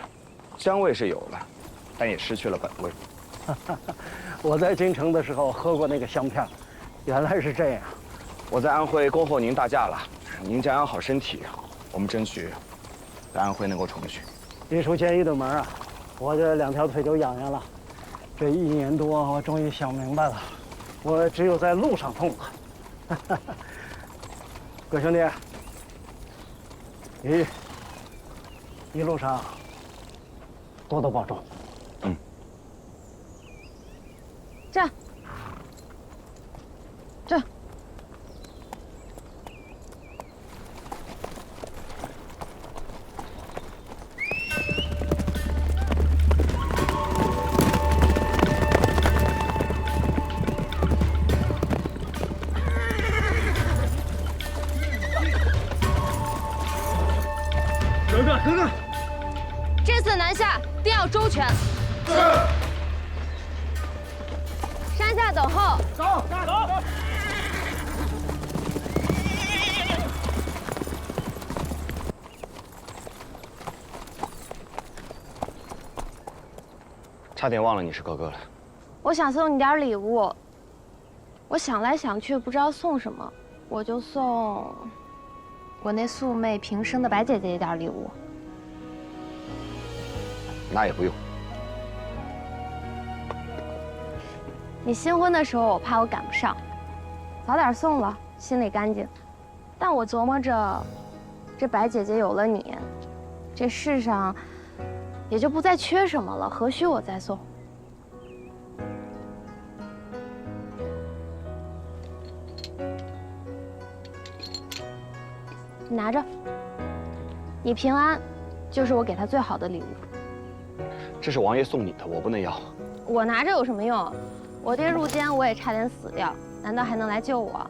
香味是有了，但也失去了本味。我在京城的时候喝过那个香片，原来是这样。我在安徽恭候您大驾了，您再安好身体，我们争取在安徽能够重聚。一出监狱的门啊，我这两条腿就痒痒了。这1年多，我终于想明白了，我只有在路上痛快。葛兄弟，一路上多多保重。嗯。站。站。哥哥，这次南下定要周全。是。山下等候。走。差点忘了你是哥哥了。我想送你点礼物，我想来想去不知道送什么，我就送我那素昧平生的白姐姐一点礼物。那也不用。你新婚的时候，我怕我赶不上，早点送了，心里干净。但我琢磨着，这白姐姐有了你，这世上也就不再缺什么了，何须我再送？你拿着，你平安，就是我给她最好的礼物。这是王爷送你的，我不能要。我拿着有什么用？我爹入监，我也差点死掉，难道还能来救我？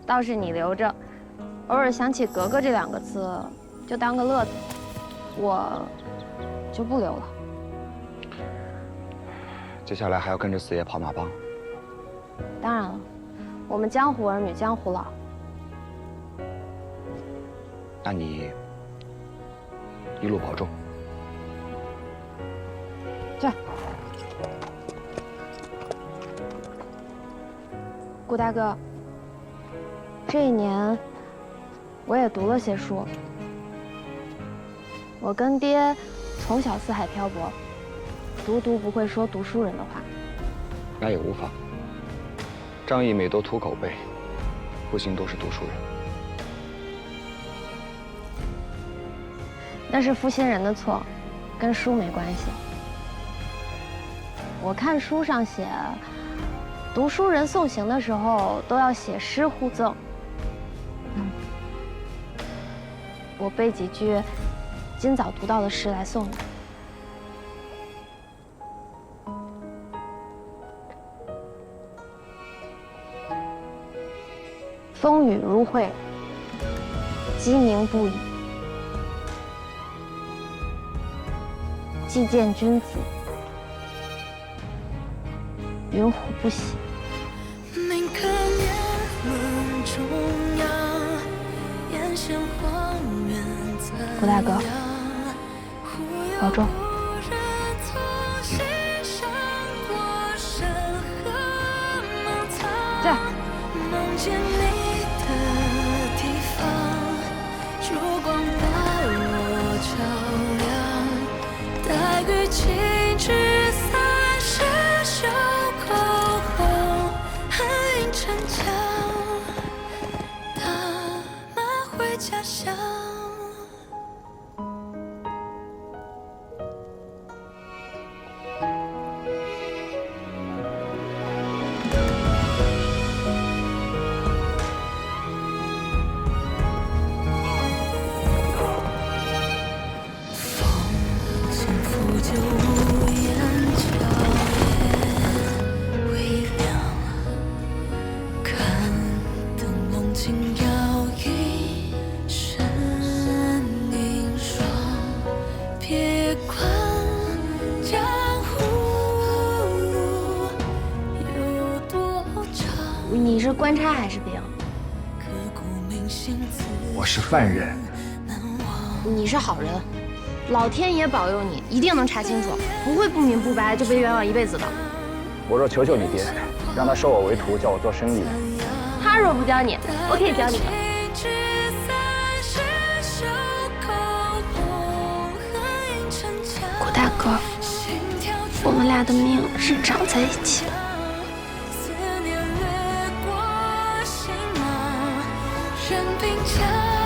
倒是你留着，偶尔想起格格这2个字，就当个乐子，我就不留了。接下来还要跟着四爷跑马帮。当然了，我们江湖儿女江湖老。那你一路保重。这，顾大哥，这一年我也读了些书。我跟爹从小四海漂泊，独不会说读书人的话。那也无妨。仗义每都图口碑，不幸都是读书人。那是负心人的错，跟书没关系。我看书上写，读书人送行的时候都要写诗互赠。我背几句今早读到的诗来送你。风雨如晦，鸡鸣不已。既见君子，云虎不喜。顾大哥，保重。这。情至30袖口红，寒云沉江，打马回家乡。你是官差还是兵？我是犯人。你是好人，老天爷保佑你，一定能查清楚，不会不明不白就被冤枉一辈子的。我若求求你爹，让他收我为徒，教我做生意。他若不教你，我可以教你的。顾大哥，我们俩的命是长在一起的。任凭家。